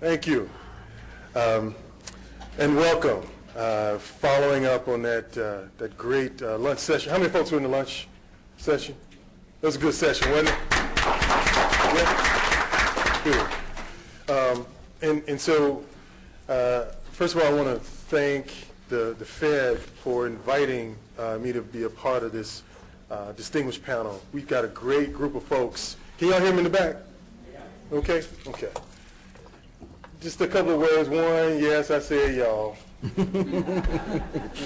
Thank you. And welcome. Following up on that great lunch session. How many folks were in the lunch session? That was a good session, wasn't it? Yeah? Good. And so, first of all, I want to thank the Fed for inviting me to be a part of this distinguished panel. We've got a great group of folks. Can y'all hear me in the back? Okay? Okay. Just a couple of words. One, yes, I said y'all.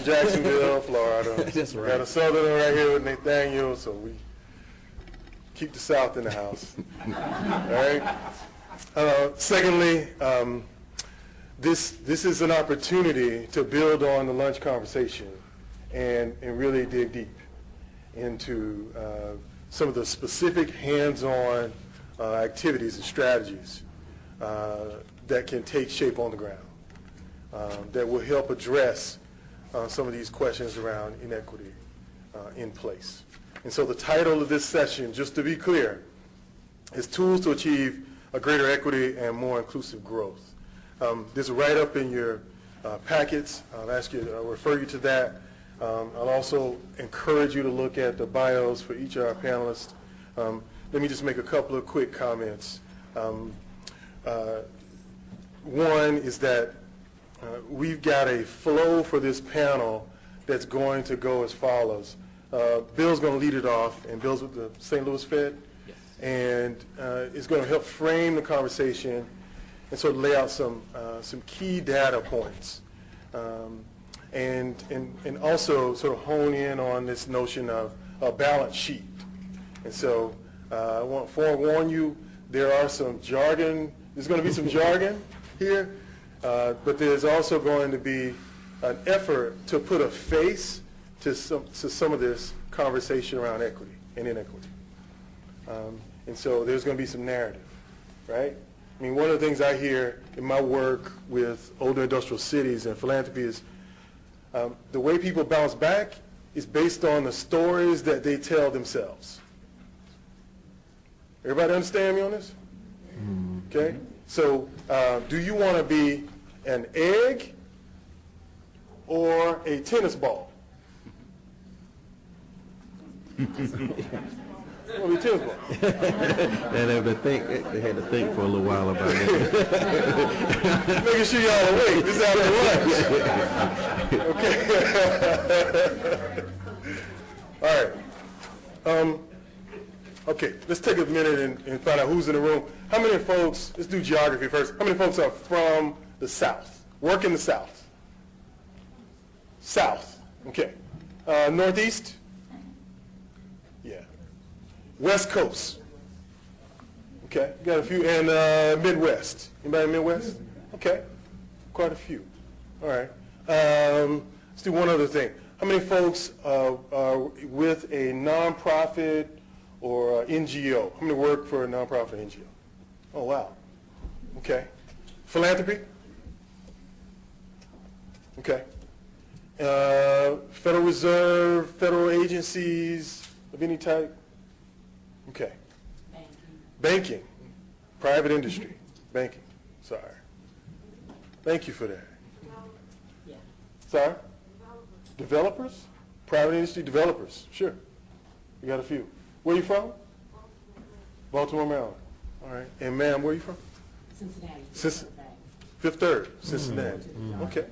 Jacksonville, Florida. That's right. Got a southerner right here with Nathaniel, so we keep the South in the house. All right? Secondly, this is an opportunity to build on the lunch conversation and really dig deep into some of the specific hands-on activities and strategies that can take shape on the ground, that will help address some of these questions around inequity in place. And so the title of this session, just to be clear, is Tools to Achieve a Greater Equity and More Inclusive Growth. This is right up in your packets. I'll refer you to that. I'll also encourage you to look at the bios for each of our panelists. Let me just make a couple of quick comments. One is that we've got a flow for this panel that's going to go as follows. Bill's going to lead it off, and Bill's with the St. Louis Fed, yes. And is going to help frame the conversation and sort of lay out some key data points, and also sort of hone in on this notion of a balance sheet. And so I want to forewarn you, there are some jargon. There's going to be some jargon here, but there's also going to be an effort to put a face to some of this conversation around equity and inequity. And so there's going to be some narrative, right? I mean, one of the things I hear in my work with older industrial cities and philanthropy is the way people bounce back is based on the stories that they tell themselves. Everybody understand me on this? Okay? So do you want to be an egg or a tennis ball? Well, we tennis ball. They had to think for a little while about it. Making sure y'all awake. This is after lunch. Okay. All right. Okay, let's take a minute and find out who's in the room. How many folks, let's do geography first. How many folks are from the South? Work in the South? South, okay. Northeast? Yeah. West Coast? Okay, got a few. And Midwest? Anybody in Midwest? Okay, quite a few. All right. Let's do one other thing. How many folks are with a nonprofit or NGO? How many work for a nonprofit NGO? Oh, wow. Okay. Philanthropy? Okay. Federal Reserve, federal agencies of any type? Okay. Banking. Private industry. Banking. Sorry. Thank you for that. Yeah. Sorry? Developers? Private industry developers. Sure. We got a few. Where are you from? Baltimore, Maryland. All right. And ma'am, where are you from? Cincinnati. Fifth Third, Cincinnati. Okay.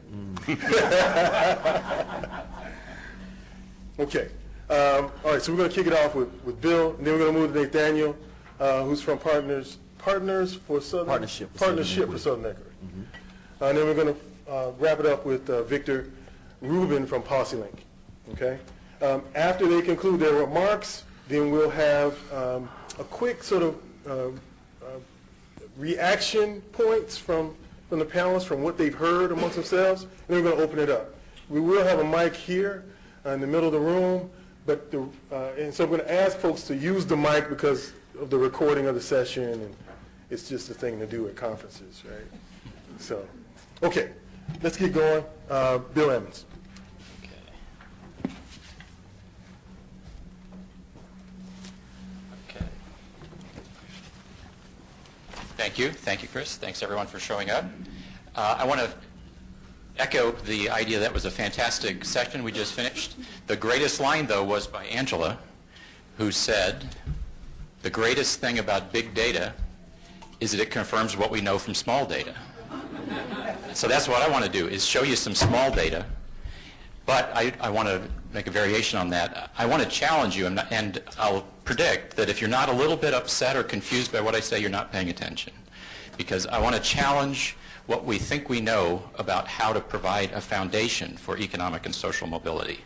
Okay. All right, so we're going to kick it off with Bill, and then we're going to move to Nathaniel, who's from Partners for Southern Partnership for Southern Equity. And then we're going to wrap it up with Victor Ruben from PolicyLink. Okay. After they conclude their remarks, then we'll have a quick sort of reaction points from the panelists, from what they've heard amongst themselves, and then we're going to open it up. We will have a mic here in the middle of the room, but and so I'm going to ask folks to use the mic because of the recording of the session, and it's just a thing to do at conferences, right? So, okay, let's get going. Bill Emmons. Thank you. Thank you, Chris. Thanks, everyone, for showing up. I want to echo the idea that was a fantastic session we just finished. The greatest line, though, was by Angela, who said, the greatest thing about big data is that it confirms what we know from small data. So that's what I want to do, is show you some small data. But I want to make a variation on that. I want to challenge you, and I'll predict that if you're not a little bit upset or confused by what I say, you're not paying attention. Because I want to challenge what we think we know about how to provide a foundation for economic and social mobility.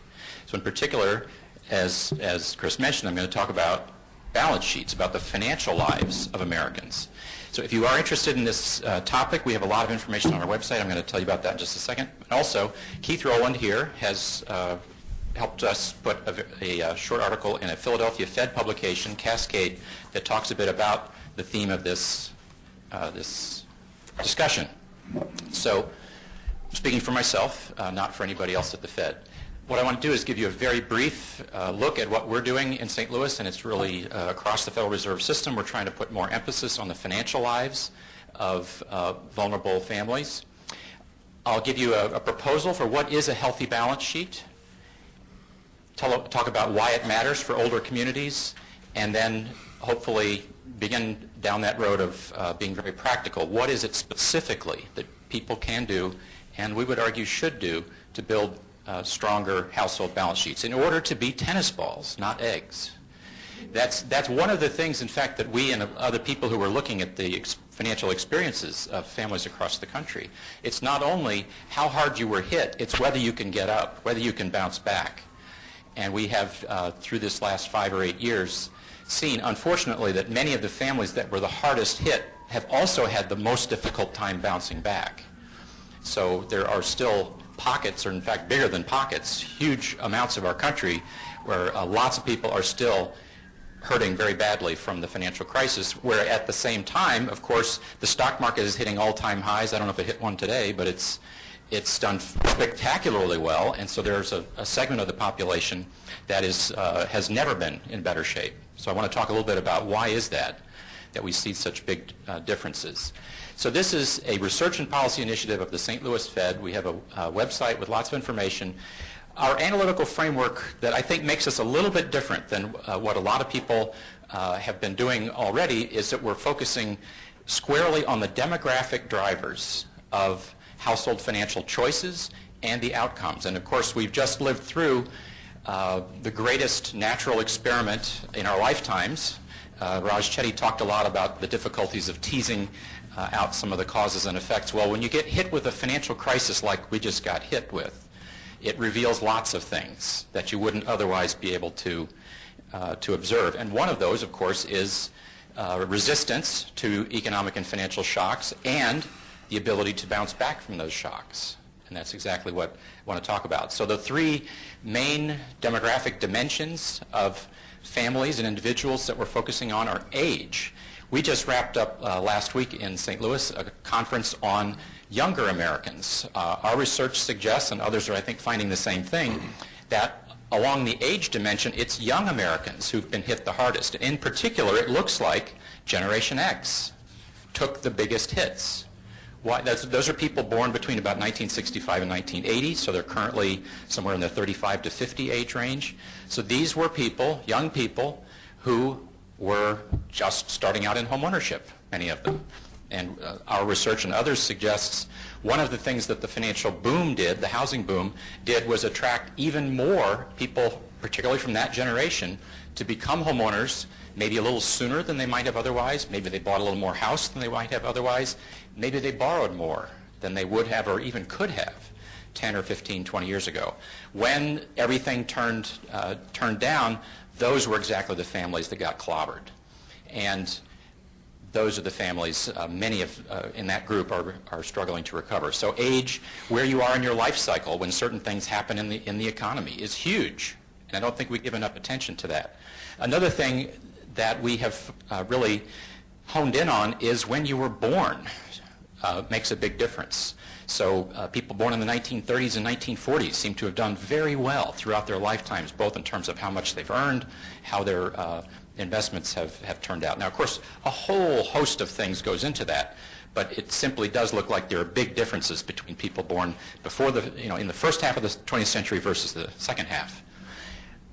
So in particular, as Chris mentioned, I'm going to talk about balance sheets, about the financial lives of Americans. So if you are interested in this topic, we have a lot of information on our website. I'm going to tell you about that in just a second. Also, Keith Rowland here has helped us put a short article in a Philadelphia Fed publication, Cascade, that talks a bit about the theme of this discussion. So, speaking for myself, not for anybody else at the Fed. What I want to do is give you a very brief look at what we're doing in St. Louis, and it's really across the Federal Reserve System. We're trying to put more emphasis on the financial lives of vulnerable families. I'll give you a proposal for what is a healthy balance sheet, talk about why it matters for older communities, and then hopefully begin down that road of being very practical. What is it specifically that people can do, and we would argue should do, to build stronger household balance sheets in order to be tennis balls, not eggs. That's one of the things, in fact, that we and other people who are looking at the financial experiences of families across the country. It's not only how hard you were hit, it's whether you can get up, whether you can bounce back. And we have, through this last 5 or 8 years, seen, unfortunately, that many of the families that were the hardest hit have also had the most difficult time bouncing back. So there are still pockets, or in fact bigger than pockets, huge amounts of our country where lots of people are still hurting very badly from the financial crisis, where at the same time, of course, the stock market is hitting all-time highs. I don't know if it hit one today, but it's done spectacularly well, and so there's a segment of the population that has never been in better shape. So I want to talk a little bit about why is that we see such big differences. So this is a research and policy initiative of the St. Louis Fed. We have a website with lots of information. Our analytical framework that I think makes us a little bit different than what a lot of people have been doing already is that we're focusing squarely on the demographic drivers of household financial choices and the outcomes. And of course, we've just lived through the greatest natural experiment in our lifetimes. Raj Chetty talked a lot about the difficulties of teasing out some of the causes and effects. Well, when you get hit with a financial crisis like we just got hit with, it reveals lots of things that you wouldn't otherwise be able to observe. And one of those, of course, is resistance to economic and financial shocks and the ability to bounce back from those shocks. And that's exactly what I want to talk about. So the 3 main demographic dimensions of families and individuals that we're focusing on are age. We just wrapped up last week in St. Louis a conference on younger Americans. Our research suggests, and others are, I think, finding the same thing, that along the age dimension, it's young Americans who've been hit the hardest. In particular, it looks like Generation X took the biggest hits. Why? Those are people born between about 1965 and 1980, so they're currently somewhere in the 35 to 50 age range. So these were people, young people, who were just starting out in home ownership, many of them. And our research and others suggests one of the things that the financial boom did, the housing boom, did was attract even more people, particularly from that generation, to become homeowners maybe a little sooner than they might have otherwise. Maybe they bought a little more house than they might have otherwise. Maybe they borrowed more than they would have or even could have 10 or 15, 20 years ago. When everything turned down, those were exactly the families that got clobbered. And those are the families, many of in that group are struggling to recover. So age, where you are in your life cycle when certain things happen in the economy is huge. And I don't think we give enough attention to that. Another thing that we have really honed in on is when you were born makes a big difference. So people born in the 1930s and 1940s seem to have done very well throughout their lifetimes, both in terms of how much they've earned, how their investments have turned out. Now, of course, a whole host of things goes into that, but it simply does look like there are big differences between people born before in the first half of the 20th century versus the second half.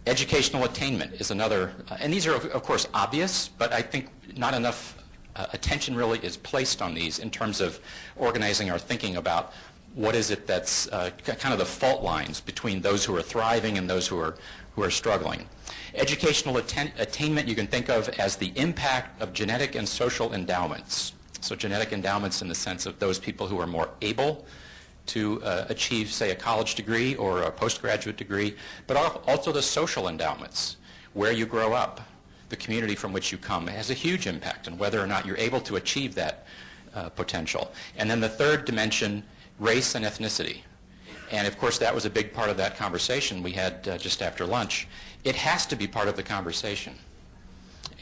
Educational attainment is another, and these are, of course, obvious, but I think not enough attention really is placed on these in terms of organizing our thinking about what is it that's kind of the fault lines between those who are thriving and those who are struggling. Educational attainment you can think of as the impact of genetic and social endowments. So genetic endowments in the sense of those people who are more able to achieve, say, a college degree or a postgraduate degree, but also the social endowments, where you grow up, the community from which you come. It has a huge impact on whether or not you're able to achieve that potential. And then the third dimension, race and ethnicity. And of course, that was a big part of that conversation we had just after lunch. It has to be part of the conversation.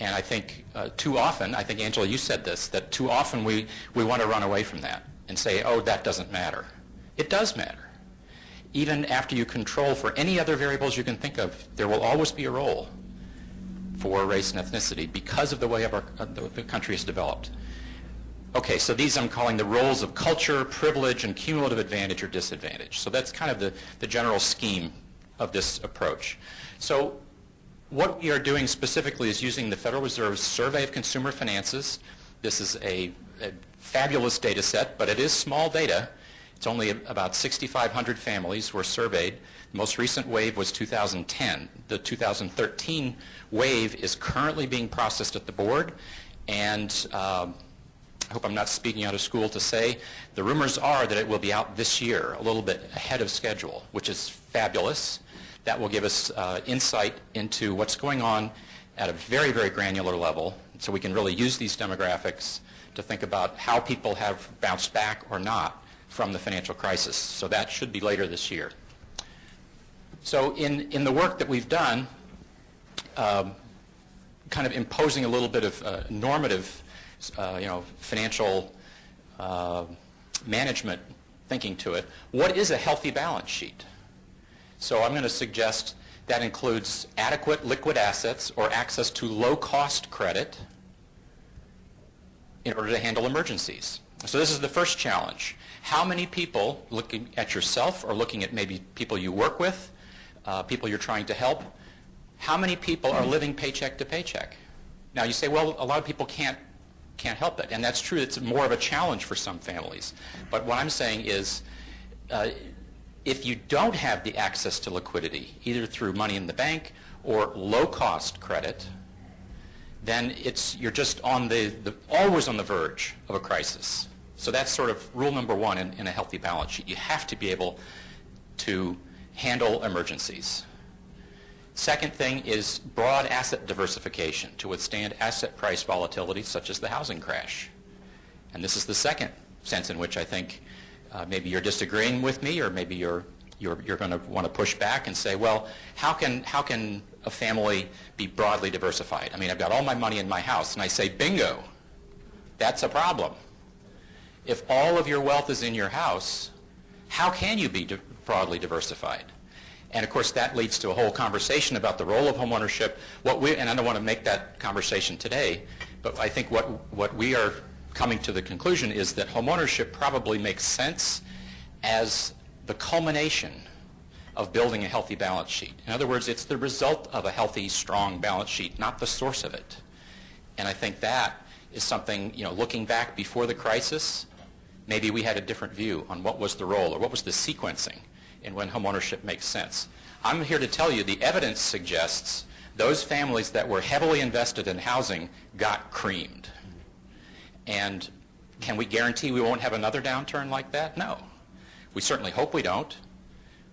And I think too often, I think, Angela, you said this, that too often we want to run away from that and say, oh, that doesn't matter. It does matter. Even after you control for any other variables you can think of, there will always be a role for race and ethnicity because of the way the country is developed. Okay, so these I'm calling the roles of culture, privilege, and cumulative advantage or disadvantage. So that's kind of the general scheme of this approach. So what we are doing specifically is using the Federal Reserve's Survey of Consumer Finances. This is a fabulous data set, but it is small data. It's only about 6,500 families were surveyed. The most recent wave was 2010. The 2013 wave is currently being processed at the board, and I hope I'm not speaking out of school to say, the rumors are that it will be out this year, a little bit ahead of schedule, which is fabulous. That will give us insight into what's going on at a very, very granular level, so we can really use these demographics to think about how people have bounced back or not from the financial crisis. So that should be later this year. So in the work that we've done, kind of imposing a little bit of normative financial management thinking to it, what is a healthy balance sheet? So I'm going to suggest that includes adequate liquid assets or access to low-cost credit in order to handle emergencies. So this is the first challenge. How many people, looking at yourself or looking at maybe people you work with, people you're trying to help, how many people are living paycheck to paycheck? Now you say, well, a lot of people can't help it, and that's true. It's more of a challenge for some families. But what I'm saying is, if you don't have the access to liquidity, either through money in the bank or low-cost credit, then you're just on always on the verge of a crisis. So that's sort of rule number one in a healthy balance sheet. You have to be able to handle emergencies. Second thing is broad asset diversification to withstand asset price volatility such as the housing crash. And this is the second sense in which I think maybe you're disagreeing with me, or maybe you're going to want to push back and say, well, how can a family be broadly diversified? I mean, I've got all my money in my house, and I say, bingo, that's a problem. If all of your wealth is in your house, how can you be broadly diversified? And of course, that leads to a whole conversation about the role of homeownership. And I don't want to make that conversation today, but I think what we are coming to the conclusion is that homeownership probably makes sense as the culmination of building a healthy balance sheet. In other words, it's the result of a healthy, strong balance sheet, not the source of it. And I think that is something, looking back before the crisis, maybe we had a different view on what was the role or what was the sequencing in when homeownership makes sense. I'm here to tell you the evidence suggests those families that were heavily invested in housing got creamed. And can we guarantee we won't have another downturn like that? No. We certainly hope we don't.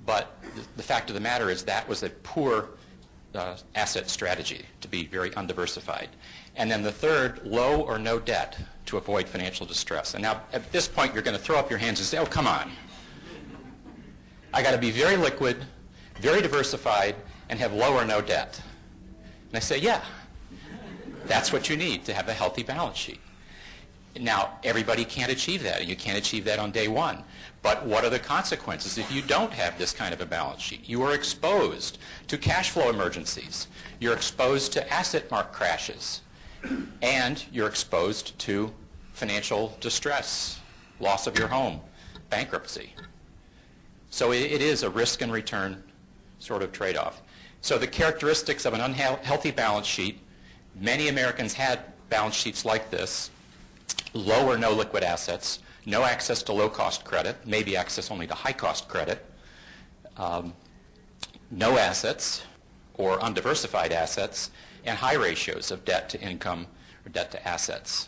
But the fact of the matter is that was a poor asset strategy to be very undiversified. And then the third, low or no debt to avoid financial distress. And now at this point you're going to throw up your hands and say, oh, come on. I got to be very liquid, very diversified, and have low or no debt. And I say, yeah, that's what you need to have a healthy balance sheet. Now, everybody can't achieve that, and you can't achieve that on day one. But what are the consequences if you don't have this kind of a balance sheet? You are exposed to cash flow emergencies. You're exposed to asset market crashes. And you're exposed to financial distress, loss of your home, bankruptcy. So it is a risk and return sort of trade-off. So the characteristics of an unhealthy balance sheet, many Americans had balance sheets like this: low or no liquid assets, no access to low-cost credit, maybe access only to high-cost credit, no assets or undiversified assets, and high ratios of debt to income or debt to assets.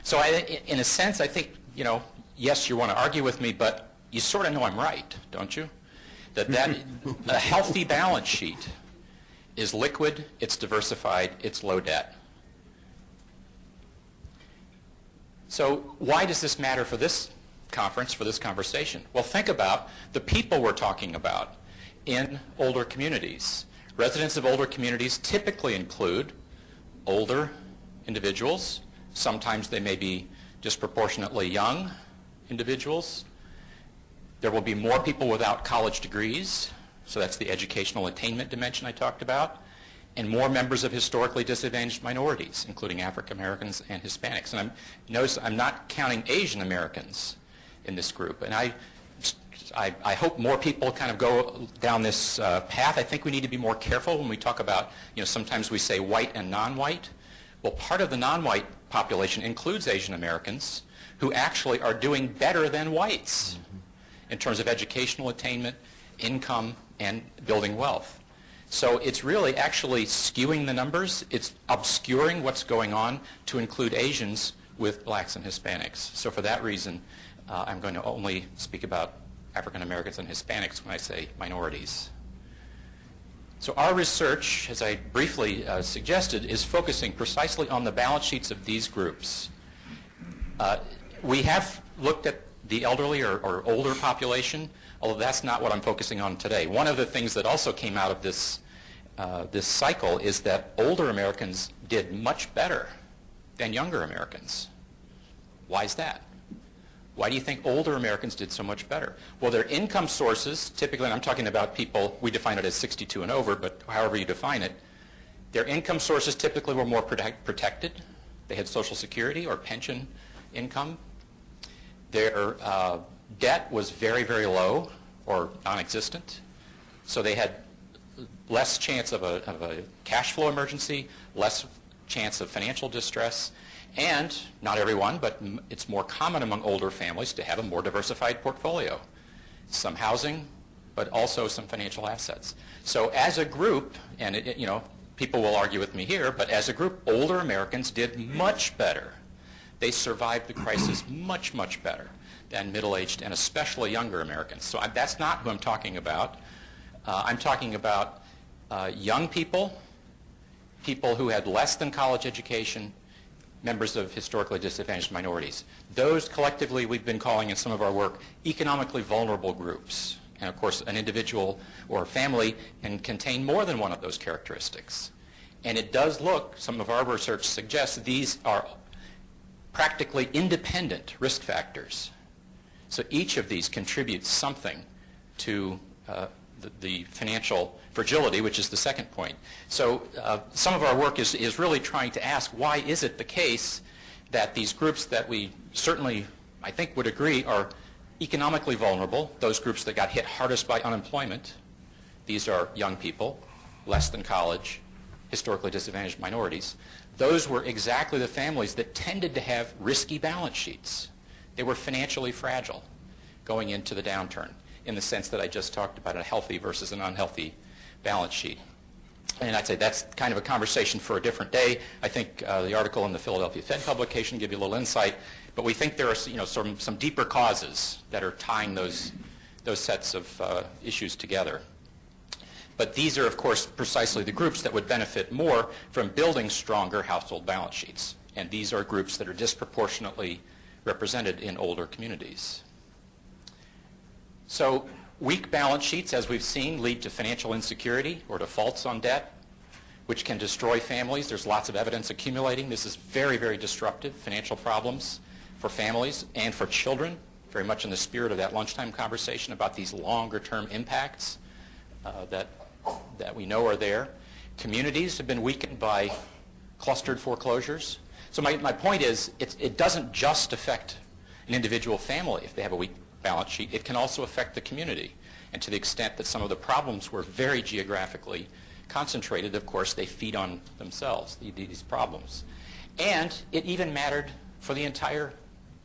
So in a sense, I think, yes, you want to argue with me, but you sort of know I'm right, don't you? That a healthy balance sheet is liquid, it's diversified, it's low debt. So why does this matter for this conference, for this conversation? Well, think about the people we're talking about in older communities. Residents of older communities typically include older individuals. Sometimes they may be disproportionately young individuals. There will be more people without college degrees, so that's the educational attainment dimension I talked about, and more members of historically disadvantaged minorities, including African Americans and Hispanics. And notice I'm not counting Asian Americans in this group. And I hope more people kind of go down this path. I think we need to be more careful when we talk about, sometimes we say white and non-white. Well, part of the non-white population includes Asian Americans who actually are doing better than whites in terms of educational attainment, income, and building wealth. So it's really actually skewing the numbers. It's obscuring what's going on to include Asians with blacks and Hispanics. So for that reason, I'm going to only speak about African Americans and Hispanics when I say minorities. So our research, as I briefly suggested, is focusing precisely on the balance sheets of these groups. We have looked at the elderly or older population, although that's not what I'm focusing on today. One of the things that also came out of this cycle is that older Americans did much better than younger Americans. Why is that? Why do you think older Americans did so much better? Well, their income sources, typically, and I'm talking about people, we define it as 62 and over, but however you define it, their income sources typically were more protected. They had Social Security or pension income. Their debt was very, very low or non-existent. So they had less chance of a cash flow emergency, less chance of financial distress, and not everyone, but it's more common among older families to have a more diversified portfolio. Some housing, but also some financial assets. So as a group, and people will argue with me here, but as a group, older Americans did much better. They survived the crisis much, much better than middle-aged and especially younger Americans. So that's not who I'm talking about. I'm talking about young people, people who had less than college education, members of historically disadvantaged minorities. Those collectively we've been calling in some of our work economically vulnerable groups. And of course, an individual or a family can contain more than one of those characteristics. And it does look, some of our research suggests these are practically independent risk factors. So each of these contributes something to the financial fragility, which is the second point. So some of our work is really trying to ask, why is it the case that these groups that we certainly, I think, would agree are economically vulnerable, those groups that got hit hardest by unemployment, these are young people, less than college, historically disadvantaged minorities, those were exactly the families that tended to have risky balance sheets. They were financially fragile going into the downturn, in the sense that I just talked about, a healthy versus an unhealthy balance sheet. And I'd say that's kind of a conversation for a different day. I think the article in the Philadelphia Fed publication give you a little insight, but we think there are some deeper causes that are tying those sets of issues together. But these are, of course, precisely the groups that would benefit more from building stronger household balance sheets. And these are groups that are disproportionately represented in older communities. So weak balance sheets, as we've seen, lead to financial insecurity or defaults on debt. which can destroy families. There's lots of evidence accumulating. This is very, very disruptive, financial problems for families and for children, very much in the spirit of that lunchtime conversation about these longer-term impacts that we know are there. Communities have been weakened by clustered foreclosures. So my point is, it doesn't just affect an individual family if they have a weak balance sheet. It can also affect the community. And to the extent that some of the problems were very geographically concentrated, of course, they feed on themselves, these problems. And it even mattered for the entire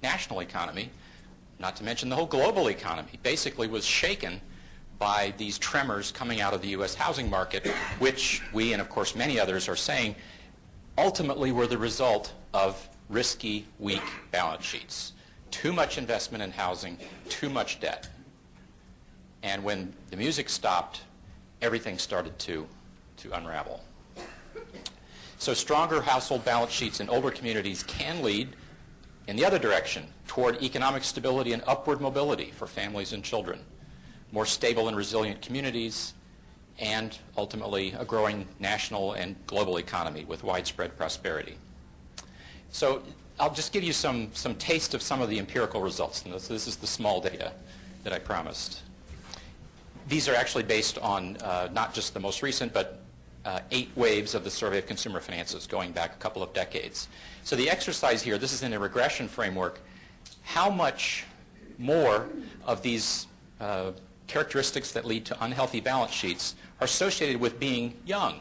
national economy, not to mention the whole global economy, basically was shaken by these tremors coming out of the U.S. housing market, which we, and of course many others, are saying ultimately were the result of risky, weak balance sheets. Too much investment in housing, too much debt. And when the music stopped, everything started to unravel. So stronger household balance sheets in older communities can lead in the other direction, toward economic stability and upward mobility for families and children, more stable and resilient communities, and ultimately a growing national and global economy with widespread prosperity. So I'll just give you some taste of some of the empirical results. And this is the small data that I promised. These are actually based on not just the most recent, but 8 waves of the Survey of Consumer Finances going back a couple of decades. So the exercise here, this is in a regression framework, how much more of these characteristics that lead to unhealthy balance sheets are associated with being young,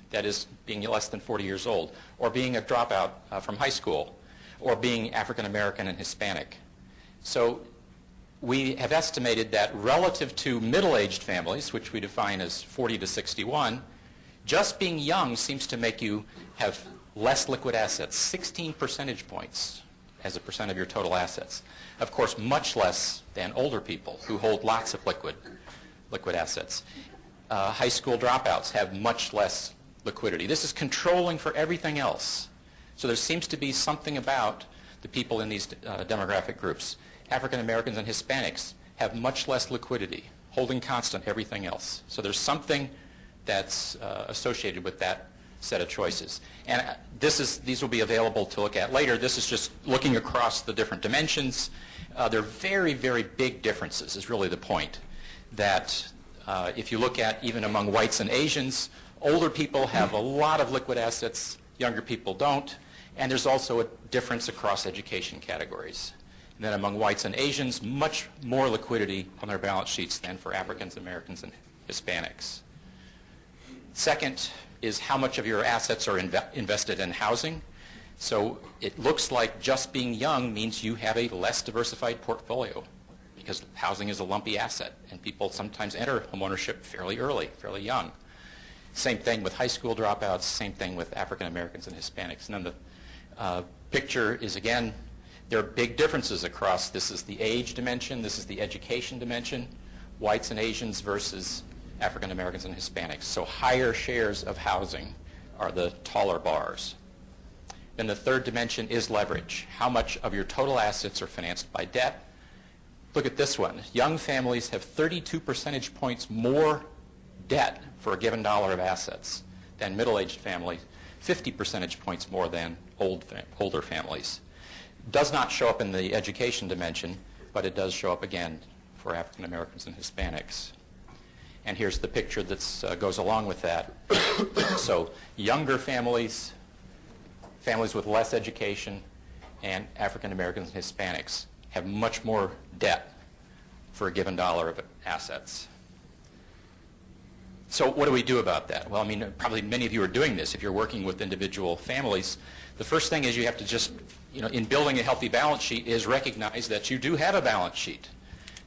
that is, being less than 40 years old, or being a dropout from high school, or being African American and Hispanic. So we have estimated that relative to middle-aged families, which we define as 40 to 61, just being young seems to make you have less liquid assets, 16 percentage points as a percent of your total assets. Of course, much less than older people who hold lots of liquid assets. High school dropouts have much less liquidity. This is controlling for everything else. So there seems to be something about the people in these demographic groups. African Americans and Hispanics have much less liquidity, holding constant everything else. So there's something that's associated with that set of choices. And these will be available to look at later. This is just looking across the different dimensions. There are very, very big differences is really the point. That if you look at even among whites and Asians, older people have a lot of liquid assets, younger people don't. And there's also a difference across education categories. And then among whites and Asians, much more liquidity on their balance sheets than for Africans Americans and Hispanics. Second is how much of your assets are invested in housing. So it looks like just being young means you have a less diversified portfolio because housing is a lumpy asset and people sometimes enter homeownership fairly early, fairly young. Same thing with high school dropouts, same thing with African Americans and Hispanics. And then the picture is, again, there are big differences across. This is the age dimension, this is the education dimension, whites and Asians versus African Americans and Hispanics. So higher shares of housing are the taller bars. Then the third dimension is leverage. How much of your total assets are financed by debt? Look at this one. Young families have 32 percentage points more debt for a given dollar of assets than middle-aged families, 50 percentage points more than older families. Does not show up in the education dimension, but it does show up again for African Americans and Hispanics. And here's the picture that goes along with that. So younger families, families with less education, and African Americans and Hispanics have much more debt for a given dollar of assets. So what do we do about that? Well, I mean, probably many of you are doing this. If you're working with individual families, the first thing is you have to just, in building a healthy balance sheet is recognize that you do have a balance sheet,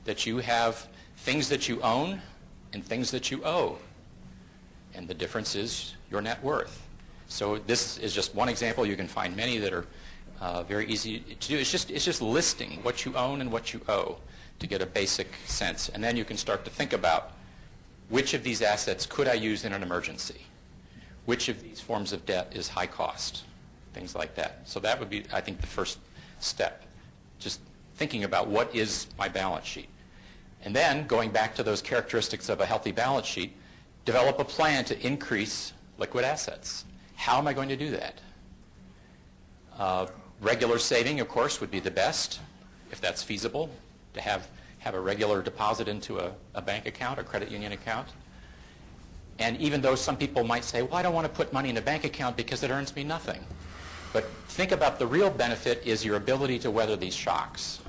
that you have things that you own and things that you owe. And the difference is your net worth. So this is just one example. You can find many that are very easy to do. It's just listing what you own and what you owe to get a basic sense. And then you can start to think about which of these assets could I use in an emergency? Which of these forms of debt is high cost? Things like that. So that would be, I think, the first step. Just thinking about what is my balance sheet. And then, going back to those characteristics of a healthy balance sheet, develop a plan to increase liquid assets. How am I going to do that? Regular saving, of course, would be the best, if that's feasible, to have a regular deposit into a bank account, a credit union account. And even though some people might say, well, I don't want to put money in a bank account because it earns me nothing. But think about the real benefit is your ability to weather these shocks,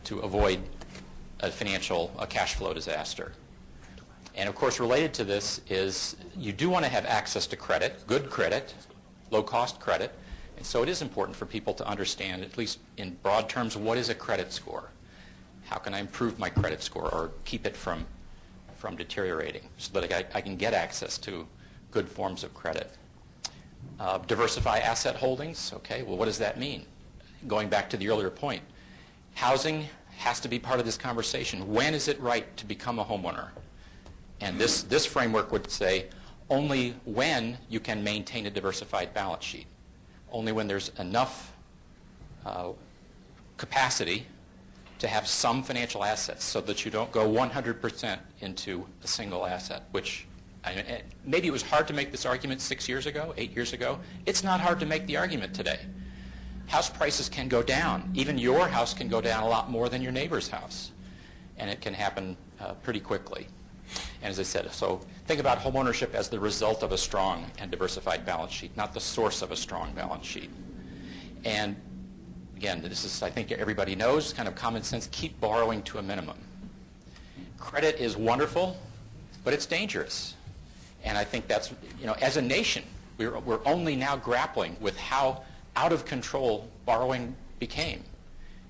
to avoid a cash flow disaster. And of course, related to this is you do want to have access to credit, good credit, low-cost credit. And so it is important for people to understand, at least in broad terms, what is a credit score? How can I improve my credit score or keep it from deteriorating so that I can get access to good forms of credit? Diversify asset holdings. Okay, well, what does that mean? Going back to the earlier point, housing has to be part of this conversation. When is it right to become a homeowner? And this framework would say only when you can maintain a diversified balance sheet. Only when there's enough capacity to have some financial assets so that you don't go 100% into a single asset, which maybe it was hard to make this argument 6 years ago, 8 years ago. It's not hard to make the argument today. House prices can go down. Even your house can go down a lot more than your neighbor's house. And it can happen pretty quickly. And as I said, so think about homeownership as the result of a strong and diversified balance sheet, not the source of a strong balance sheet. And again, this is, I think everybody knows, kind of common sense, keep borrowing to a minimum. Credit is wonderful, but it's dangerous. And I think that's, as a nation, we're only now grappling with how out of control borrowing became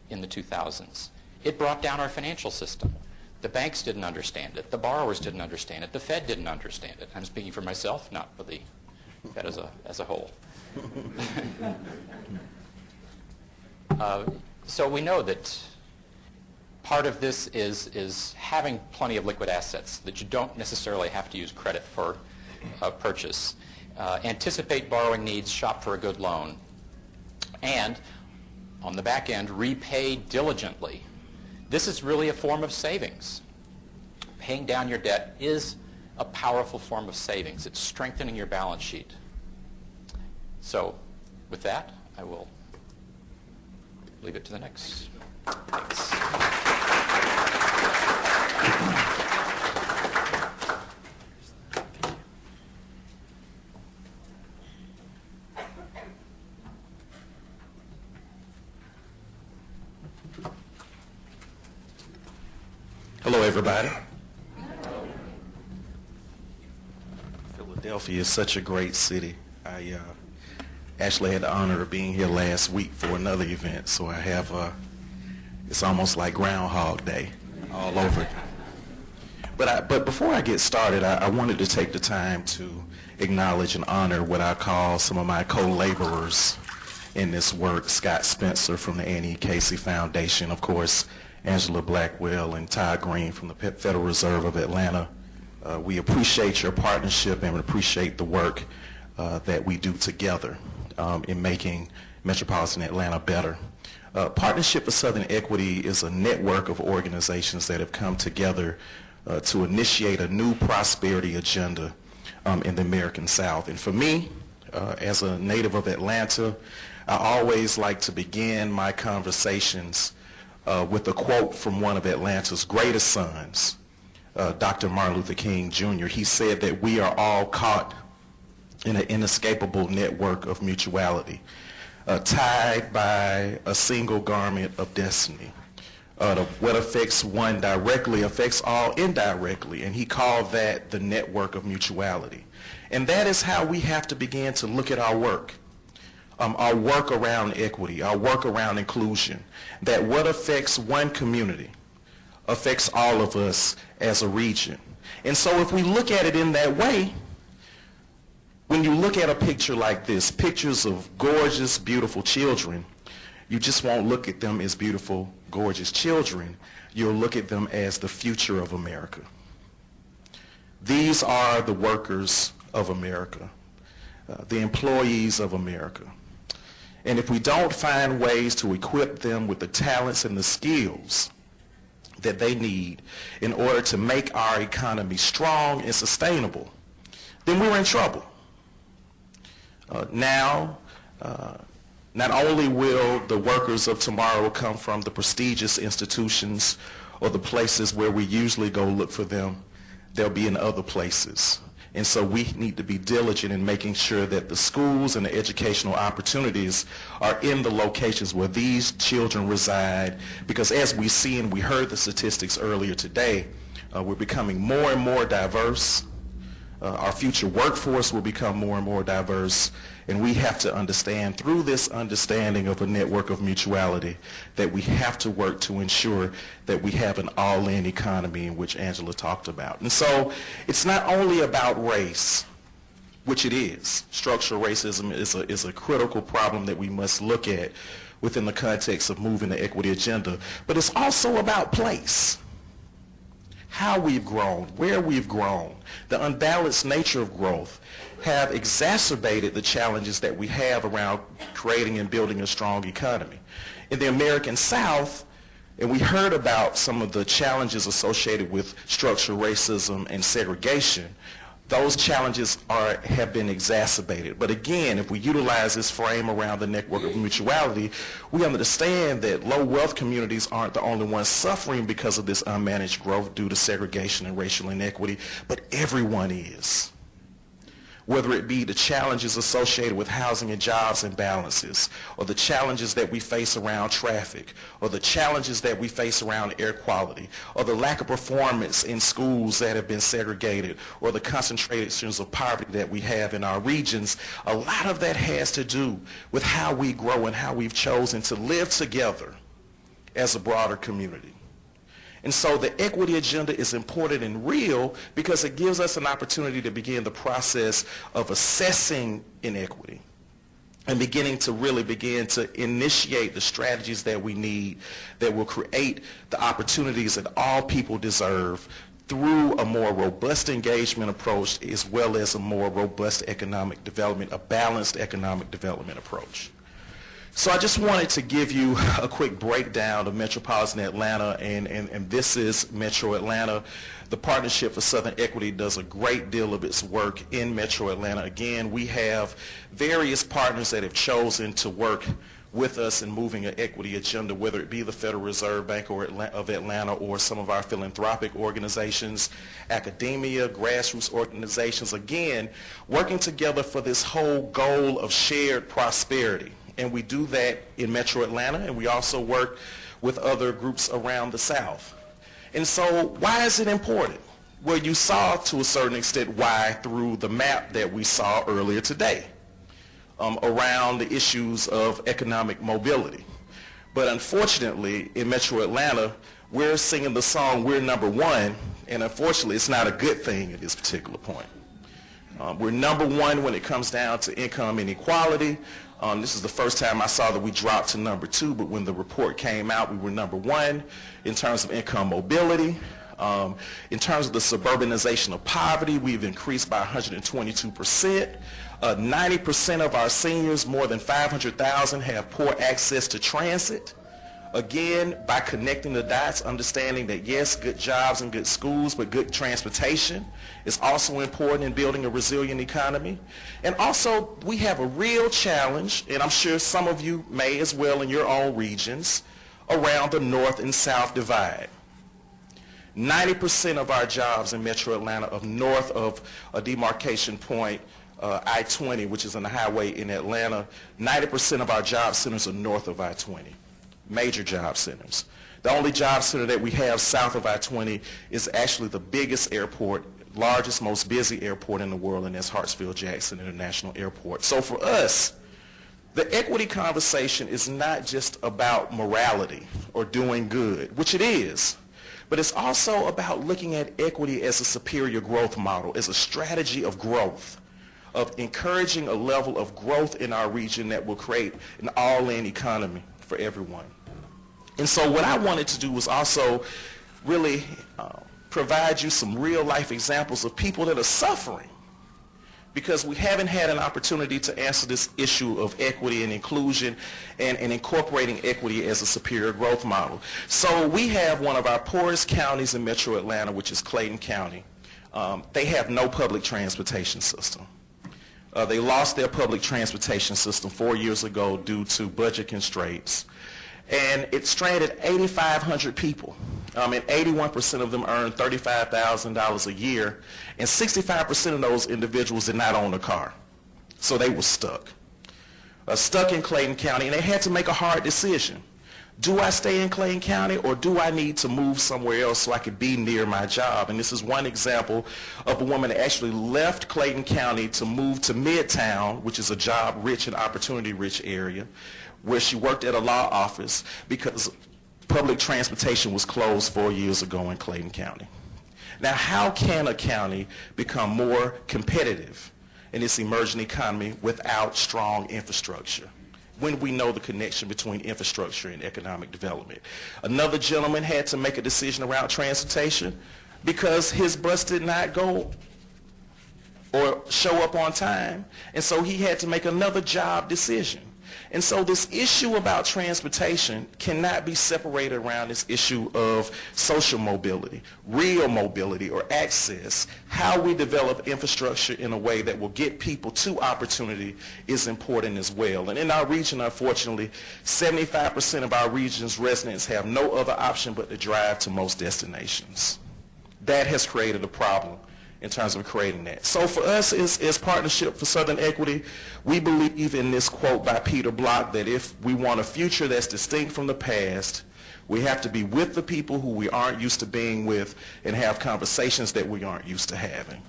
in the 2000s. It brought down our financial system. The banks didn't understand it. The borrowers didn't understand it. The Fed didn't understand it. I'm speaking for myself, not for the Fed as a whole. So we know that part of this is having plenty of liquid assets, that you don't necessarily have to use credit for purchase. Anticipate borrowing needs, shop for a good loan, and on the back end, repay diligently. This is really a form of savings. Paying down your debt is a powerful form of savings. It's strengthening your balance sheet. So with that, I will leave it to the next. Thanks. Hello, everybody. Philadelphia is such a great city. I actually had the honor of being here last week for another event, so I have, it's almost like Groundhog Day all over. But before I get started, I wanted to take the time to acknowledge and honor what I call some of my co-laborers in this work, Scott Spencer from the Annie Casey Foundation, of course, Angela Blackwell and Todd Green from the Federal Reserve of Atlanta. We appreciate your partnership and appreciate the work that we do together in making metropolitan Atlanta better. Partnership for Southern Equity is a network of organizations that have come together to initiate a new prosperity agenda in the American South. And for me, as a native of Atlanta, I always like to begin my conversations with a quote from one of Atlanta's greatest sons, Dr. Martin Luther King Jr. He said that we are all caught in an inescapable network of mutuality, tied by a single garment of destiny. What affects one directly affects all indirectly, and he called that the network of mutuality. And that is how we have to begin to look at our work around equity, our work around inclusion, that what affects one community affects all of us as a region. And so if we look at it in that way, when you look at a picture like this, pictures of gorgeous, beautiful children, you just won't look at them as beautiful, gorgeous children. You'll look at them as the future of America. These are the workers of America, the employees of America. And if we don't find ways to equip them with the talents and the skills that they need in order to make our economy strong and sustainable, then we're in trouble. Now, not only will the workers of tomorrow come from the prestigious institutions or the places where we usually go look for them, they'll be in other places. And so we need to be diligent in making sure that the schools and the educational opportunities are in the locations where these children reside, because as we see and we heard the statistics earlier today, we're becoming more and more diverse. Our future workforce will become more and more diverse, and we have to understand through this understanding of a network of mutuality that we have to work to ensure that we have an all-in economy, in which Angela talked about. And so it's not only about race, which it is. Structural racism is a critical problem that we must look at within the context of moving the equity agenda, but it's also about place. How we've grown, where we've grown, the unbalanced nature of growth have exacerbated the challenges that we have around creating and building a strong economy. In the American South, and we heard about some of the challenges associated with structural racism and segregation, those challenges have been exacerbated. But again, if we utilize this frame around the network of mutuality, we understand that low wealth communities aren't the only ones suffering because of this unmanaged growth due to segregation and racial inequity, but everyone is. Whether it be the challenges associated with housing and jobs imbalances, or the challenges that we face around traffic, or the challenges that we face around air quality, or the lack of performance in schools that have been segregated, or the concentrations of poverty that we have in our regions, a lot of that has to do with how we grow and how we've chosen to live together as a broader community. And so the equity agenda is important and real because it gives us an opportunity to begin the process of assessing inequity and beginning to really begin to initiate the strategies that we need that will create the opportunities that all people deserve through a more robust engagement approach as well as a more robust economic development, a balanced economic development approach. So I just wanted to give you a quick breakdown of Metropolitan Atlanta, and this is Metro Atlanta. The Partnership for Southern Equity does a great deal of its work in Metro Atlanta. Again, we have various partners that have chosen to work with us in moving an equity agenda, whether it be the Federal Reserve Bank of Atlanta or some of our philanthropic organizations, academia, grassroots organizations, again, working together for this whole goal of shared prosperity. And we do that in Metro Atlanta, and we also work with other groups around the South. And so why is it important? Well, you saw to a certain extent why through the map that we saw earlier today around the issues of economic mobility. But unfortunately, in Metro Atlanta, we're singing the song, we're number one, and unfortunately, it's not a good thing at this particular point. We're number one when it comes down to income inequality. This is the first time I saw that we dropped to number two, but when the report came out, we were number one in terms of income mobility. In terms of the suburbanization of poverty, we've increased by 122%. 90% of our seniors, more than 500,000, have poor access to transit. Again, by connecting the dots, understanding that yes, good jobs and good schools, but good transportation is also important in building a resilient economy. And also, we have a real challenge, and I'm sure some of you may as well in your own regions, around the north and south divide. 90% of our jobs in Metro Atlanta are north of a demarcation point, I-20, which is on the highway in Atlanta. 90% of our job centers are north of I-20. Major job centers. The only job center that we have south of I-20 is actually the biggest airport, largest, most busy airport in the world, and that's Hartsfield-Jackson International Airport. So for us, the equity conversation is not just about morality or doing good, which it is, but it's also about looking at equity as a superior growth model, as a strategy of growth, of encouraging a level of growth in our region that will create an all-in economy for everyone. And so what I wanted to do was also really provide you some real life examples of people that are suffering because we haven't had an opportunity to answer this issue of equity and inclusion and incorporating equity as a superior growth model. So we have one of our poorest counties in Metro Atlanta, which is Clayton County. They have no public transportation system. They lost their public transportation system 4 years ago due to budget constraints, and it stranded 8,500 people, and 81% of them earned $35,000 a year, and 65% of those individuals did not own a car. So they were stuck. Stuck in Clayton County, and they had to make a hard decision. Do I stay in Clayton County, or do I need to move somewhere else so I could be near my job? And this is one example of a woman that actually left Clayton County to move to Midtown, which is a job-rich and opportunity-rich area, where she worked at a law office because public transportation was closed 4 years ago in Clayton County. Now, how can a county become more competitive in its emerging economy without strong infrastructure, when we know the connection between infrastructure and economic development? Another gentleman had to make a decision around transportation because his bus did not go or show up on time, and so he had to make another job decision. And so this issue about transportation cannot be separated around this issue of social mobility, real mobility or access. How we develop infrastructure in a way that will get people to opportunity is important as well. And in our region, unfortunately, 75% of our region's residents have no other option but to drive to most destinations. That has created a problem in terms of creating that. So for us as Partnership for Southern Equity, we believe in this quote by Peter Block that if we want a future that's distinct from the past, we have to be with the people who we aren't used to being with and have conversations that we aren't used to having.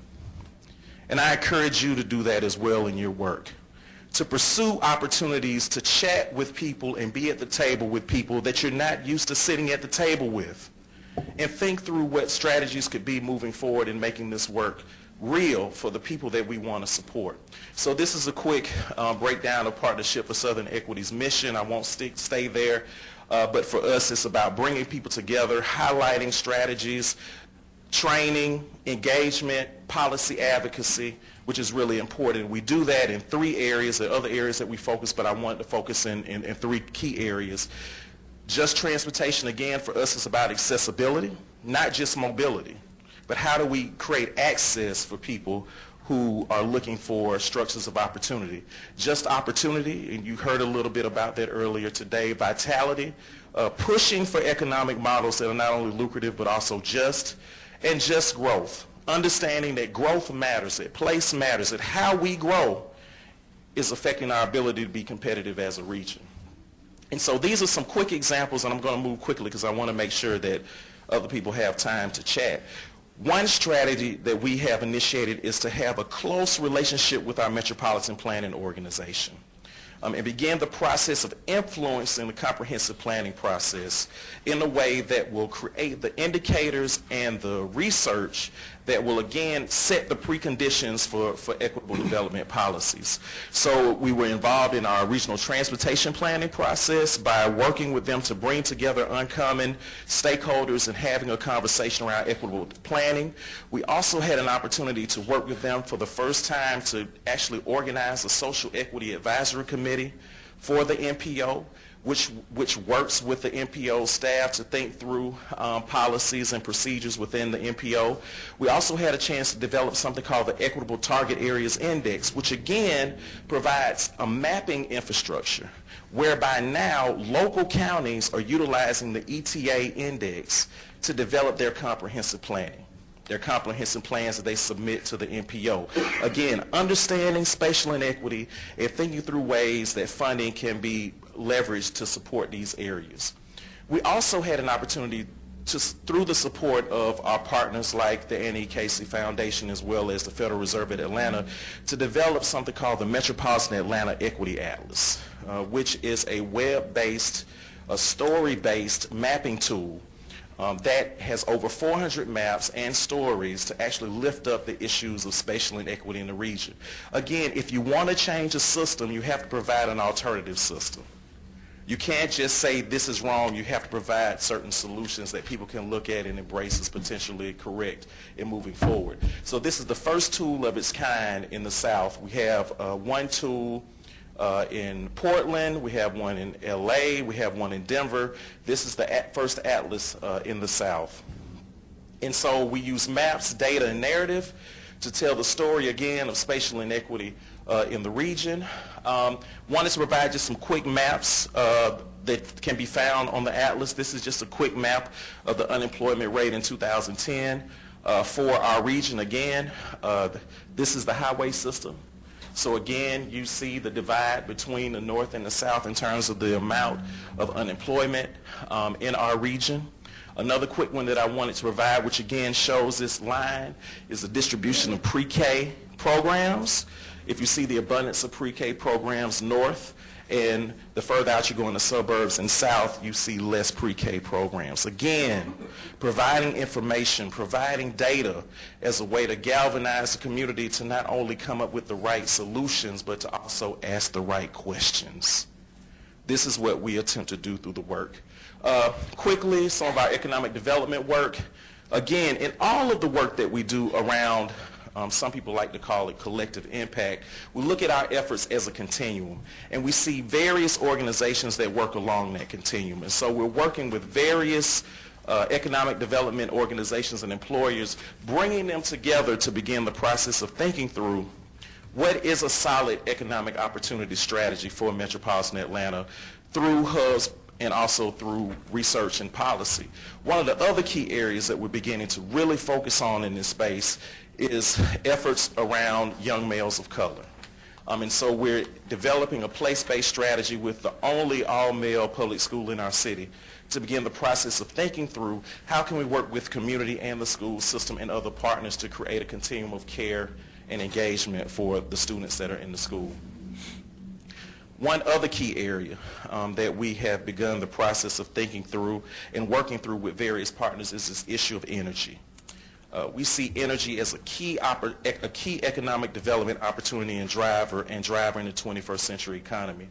And I encourage you to do that as well in your work, to pursue opportunities to chat with people and be at the table with people that you're not used to sitting at the table with, and think through what strategies could be moving forward in making this work real for the people that we want to support. So this is a quick breakdown of Partnership for Southern Equity's mission. I won't stay there, but for us it's about bringing people together, highlighting strategies, training, engagement, policy advocacy, which is really important. We do that in 3 areas. There are other areas that we focus, but I wanted to focus in 3 key areas. Just transportation, again, for us is about accessibility, not just mobility, but how do we create access for people who are looking for structures of opportunity. Just opportunity, and you heard a little bit about that earlier today. Vitality, pushing for economic models that are not only lucrative but also just, and just growth. Understanding that growth matters, that place matters, that how we grow is affecting our ability to be competitive as a region. And so these are some quick examples, and I'm going to move quickly because I want to make sure that other people have time to chat. One strategy that we have initiated is to have a close relationship with our metropolitan planning organization and begin the process of influencing the comprehensive planning process in a way that will create the indicators and the research that will again set the preconditions for equitable development policies. So we were involved in our regional transportation planning process by working with them to bring together uncommon stakeholders and having a conversation around equitable planning. We also had an opportunity to work with them for the first time to actually organize a social equity advisory committee for the MPO, which works with the MPO staff to think through policies and procedures within the MPO. We also had a chance to develop something called the Equitable Target Areas Index, which again provides a mapping infrastructure whereby now local counties are utilizing the ETA index to develop their comprehensive planning. Their comprehensive plans that they submit to the MPO. Again, understanding spatial inequity and thinking through ways that funding can be leveraged to support these areas. We also had an opportunity to, through the support of our partners like the Annie Casey Foundation as well as the Federal Reserve at Atlanta, to develop something called the Metropolitan Atlanta Equity Atlas, which is a web-based, a story-based mapping tool that has over 400 maps and stories to actually lift up the issues of spatial inequity in the region. Again, if you want to change a system, you have to provide an alternative system. You can't just say this is wrong. You have to provide certain solutions that people can look at and embrace as potentially correct in moving forward. So this is the first tool of its kind in the South. We have one tool in Portland, we have one in LA, we have one in Denver. This is the first atlas in the South. And so we use maps, data, and narrative to tell the story again of spatial inequity in the region. Wanted to provide just some quick maps that can be found on the atlas. This is just a quick map of the unemployment rate in 2010 for our region. Again, this is the highway system. So again, you see the divide between the north and the south in terms of the amount of unemployment in our region. Another quick one that I wanted to provide, which again shows this line, is the distribution of pre-K programs. If you see the abundance of pre-K programs north, and the further out you go in the suburbs and south, you see less pre-K programs. Again, providing information, providing data as a way to galvanize the community to not only come up with the right solutions, but to also ask the right questions. This is what we attempt to do through the work. Quickly, some of our economic development work. Again, in all of the work that we do around some people like to call it collective impact, we look at our efforts as a continuum, and we see various organizations that work along that continuum. And so we're working with various economic development organizations and employers, bringing them together to begin the process of thinking through what is a solid economic opportunity strategy for metropolitan Atlanta through hubs and also through research and policy. One of the other key areas that we're beginning to really focus on in this space is efforts around young males of color. And so we're developing a place-based strategy with the only all-male public school in our city to begin the process of thinking through how can we work with community and the school system and other partners to create a continuum of care and engagement for the students that are in the school. One other key area that we have begun the process of thinking through and working through with various partners is this issue of energy. We see energy as a key economic development opportunity and driver in the 21st century economy.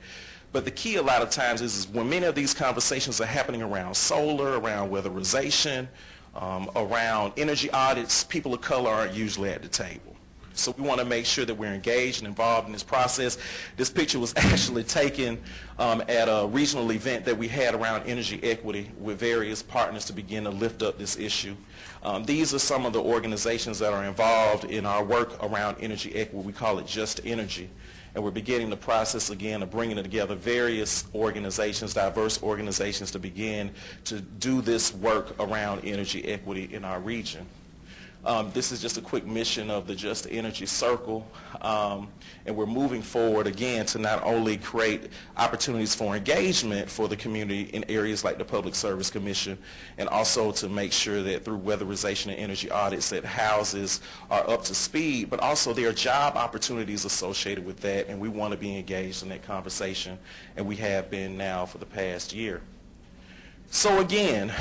But the key a lot of times is when many of these conversations are happening around solar, around weatherization, around energy audits, people of color aren't usually at the table. So we want to make sure that we're engaged and involved in this process. This picture was actually taken at a regional event that we had around energy equity with various partners to begin to lift up this issue. These are some of the organizations that are involved in our work around energy equity. We call it Just Energy. And we're beginning the process again of bringing together various organizations, diverse organizations, to begin to do this work around energy equity in our region. This is just a quick mission of the Just Energy Circle, and we're moving forward again to not only create opportunities for engagement for the community in areas like the Public Service Commission, and also to make sure that through weatherization and energy audits that houses are up to speed, but also there are job opportunities associated with that, and we want to be engaged in that conversation, and we have been now for the past year. So again,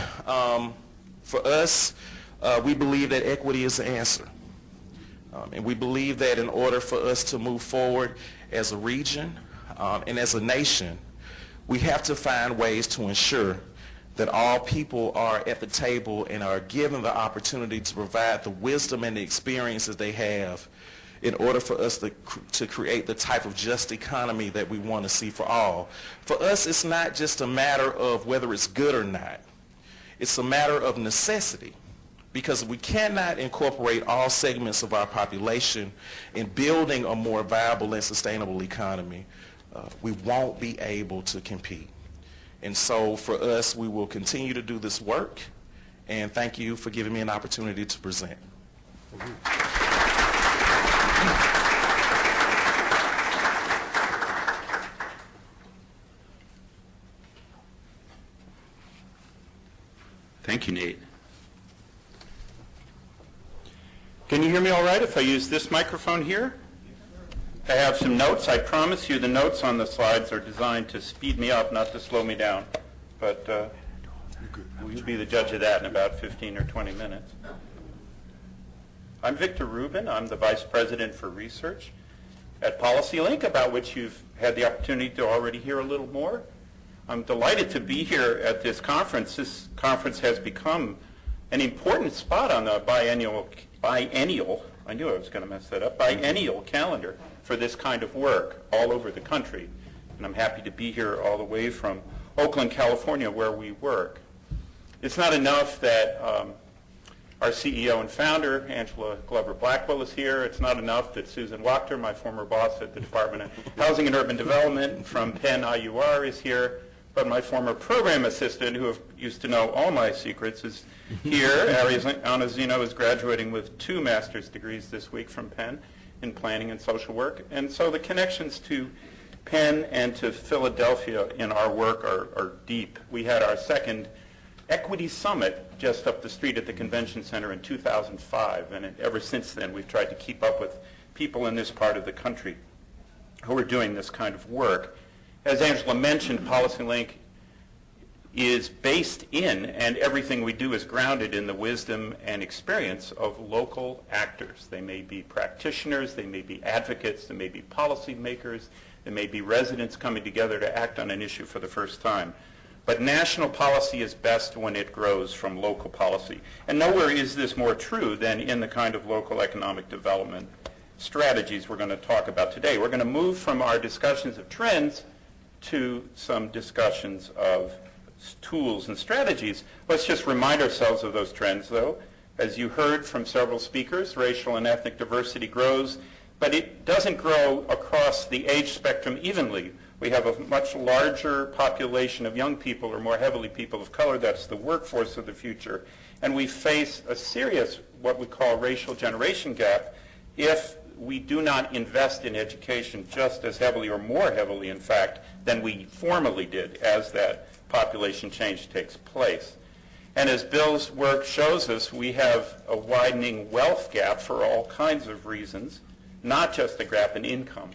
for us, we believe that equity is the answer. And we believe that in order for us to move forward as a region and as a nation, we have to find ways to ensure that all people are at the table and are given the opportunity to provide the wisdom and the experiences they have in order for us to create the type of just economy that we want to see for all. For us, it's not just a matter of whether it's good or not. It's a matter of necessity. Because we cannot incorporate all segments of our population in building a more viable and sustainable economy, we won't be able to compete. And so for us, we will continue to do this work, and thank you for giving me an opportunity to present. Thank you, Nate. Can you hear me all right if I use this microphone here? I have some notes. I promise you the notes on the slides are designed to speed me up, not to slow me down. But you'll be the judge of that in about 15 or 20 minutes. I'm Victor Ruben. I'm the Vice President for Research at PolicyLink, about which you've had the opportunity to already hear a little more. I'm delighted to be here at this conference. This conference has become an important spot on the biennial, I knew I was going to mess that up, biennial calendar for this kind of work all over the country. And I'm happy to be here all the way from Oakland, California, where we work. It's not enough that Our CEO and founder, Angela Glover-Blackwell, is here. It's not enough that Susan Wachter, my former boss at the Department of Housing and Urban Development from Penn IUR, is here, but my former program assistant, who used to know all my secrets, is here. Ariana Zeno is graduating with 2 master's degrees this week from Penn in planning and social work. And so the connections to Penn and to Philadelphia in our work are deep. We had our second Equity Summit just up the street at the Convention Center in 2005, and ever since then we've tried to keep up with people in this part of the country who are doing this kind of work. As Angela mentioned, PolicyLink is based in, and everything we do is grounded in, the wisdom and experience of local actors. They may be practitioners, they may be advocates, they may be policymakers, they may be residents coming together to act on an issue for the first time. But national policy is best when it grows from local policy. And nowhere is this more true than in the kind of local economic development strategies we're going to talk about today. We're going to move from our discussions of trends to some discussions of tools and strategies. Let's just remind ourselves of those trends, though. As you heard from several speakers, racial and ethnic diversity grows, but it doesn't grow across the age spectrum evenly. We have a much larger population of young people, or more heavily people of color. That's the workforce of the future. And we face a serious, what we call racial generation gap, if we do not invest in education just as heavily, or more heavily, in fact, than we formerly did as that population change takes place. And as Bill's work shows us, we have a widening wealth gap for all kinds of reasons, not just a gap in income.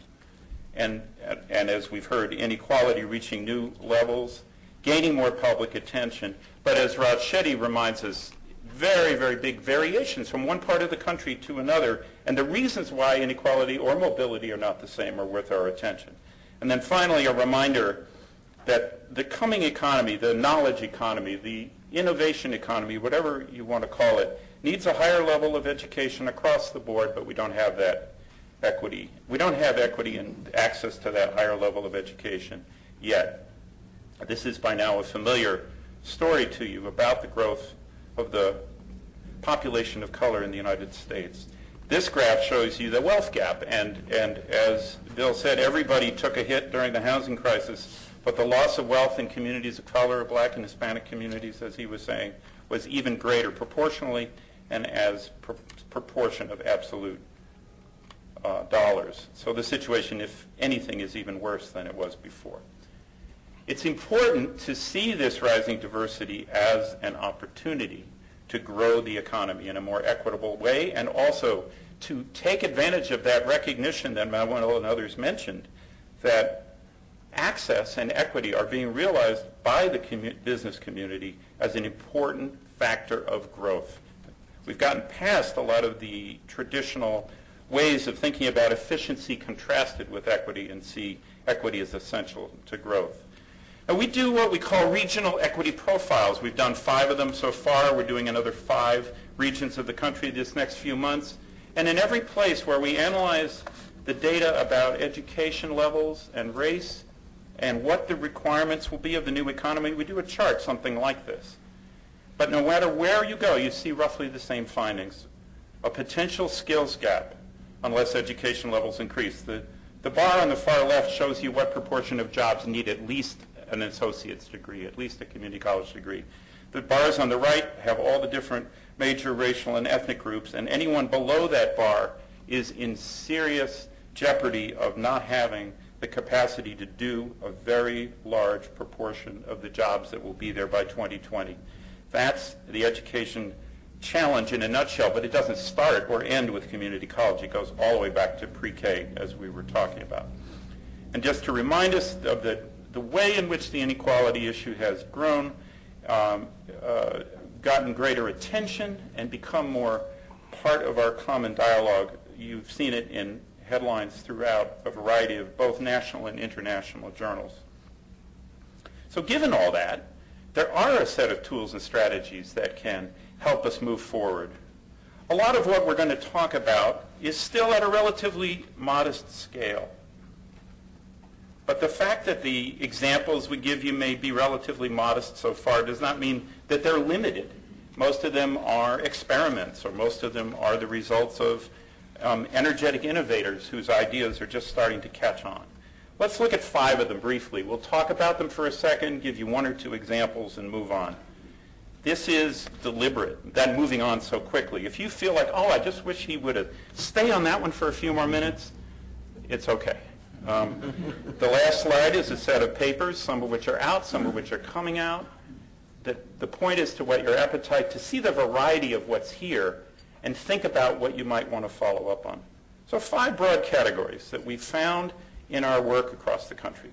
And as we've heard, inequality reaching new levels, gaining more public attention. But as Raj Shetty reminds us, very, very big variations from one part of the country to another, and the reasons why inequality or mobility are not the same are worth our attention. And then finally, a reminder that the coming economy, the knowledge economy, the innovation economy, whatever you want to call it, needs a higher level of education across the board, but we don't have that equity. We don't have equity and access to that higher level of education yet. This is by now a familiar story to you about the growth of the population of color in the United States. This graph shows you the wealth gap, and as Bill said, everybody took a hit during the housing crisis, but the loss of wealth in communities of color, Black and Hispanic communities, as he was saying, was even greater proportionally and as proportion of absolute dollars. So the situation, if anything, is even worse than it was before. It's important to see this rising diversity as an opportunity to grow the economy in a more equitable way, and also to take advantage of that recognition that Manuel and others mentioned, that access and equity are being realized by the business community as an important factor of growth. We've gotten past a lot of the traditional ways of thinking about efficiency contrasted with equity, and see equity as essential to growth. And we do what we call regional equity profiles. We've done 5 of them so far. We're doing another 5 regions of the country this next few months. And in every place where we analyze the data about education levels and race and what the requirements will be of the new economy, we do a chart something like this. But no matter where you go, you see roughly the same findings. A potential skills gap unless education levels increase. The bar on the far left shows you what proportion of jobs need at least an associate's degree, at least a community college degree. The bars on the right have all the different major racial and ethnic groups, and anyone below that bar is in serious jeopardy of not having the capacity to do a very large proportion of the jobs that will be there by 2020. That's the education challenge in a nutshell, but it doesn't start or end with community college. It goes all the way back to pre-K, as we were talking about. And just to remind us of the way in which the inequality issue has grown, gotten greater attention, and become more part of our common dialogue, you've seen it in headlines throughout a variety of both national and international journals. So given all that, there are a set of tools and strategies that can help us move forward. A lot of what we're going to talk about is still at a relatively modest scale. But the fact that the examples we give you may be relatively modest so far does not mean that they're limited. Most of them are experiments, or most of them are the results of energetic innovators whose ideas are just starting to catch on. Let's look at 5 of them briefly. We'll talk about them for a second, give you 1 or 2 examples, and move on. This is deliberate, that moving on so quickly. If you feel like, oh, I just wish he would have stayed on that one for a few more minutes, it's okay. The last slide is a set of papers, some of which are out, some of which are coming out. The point is to whet your appetite, to see the variety of what's here, and think about what you might want to follow up on. So 5 broad categories that we found in our work across the country.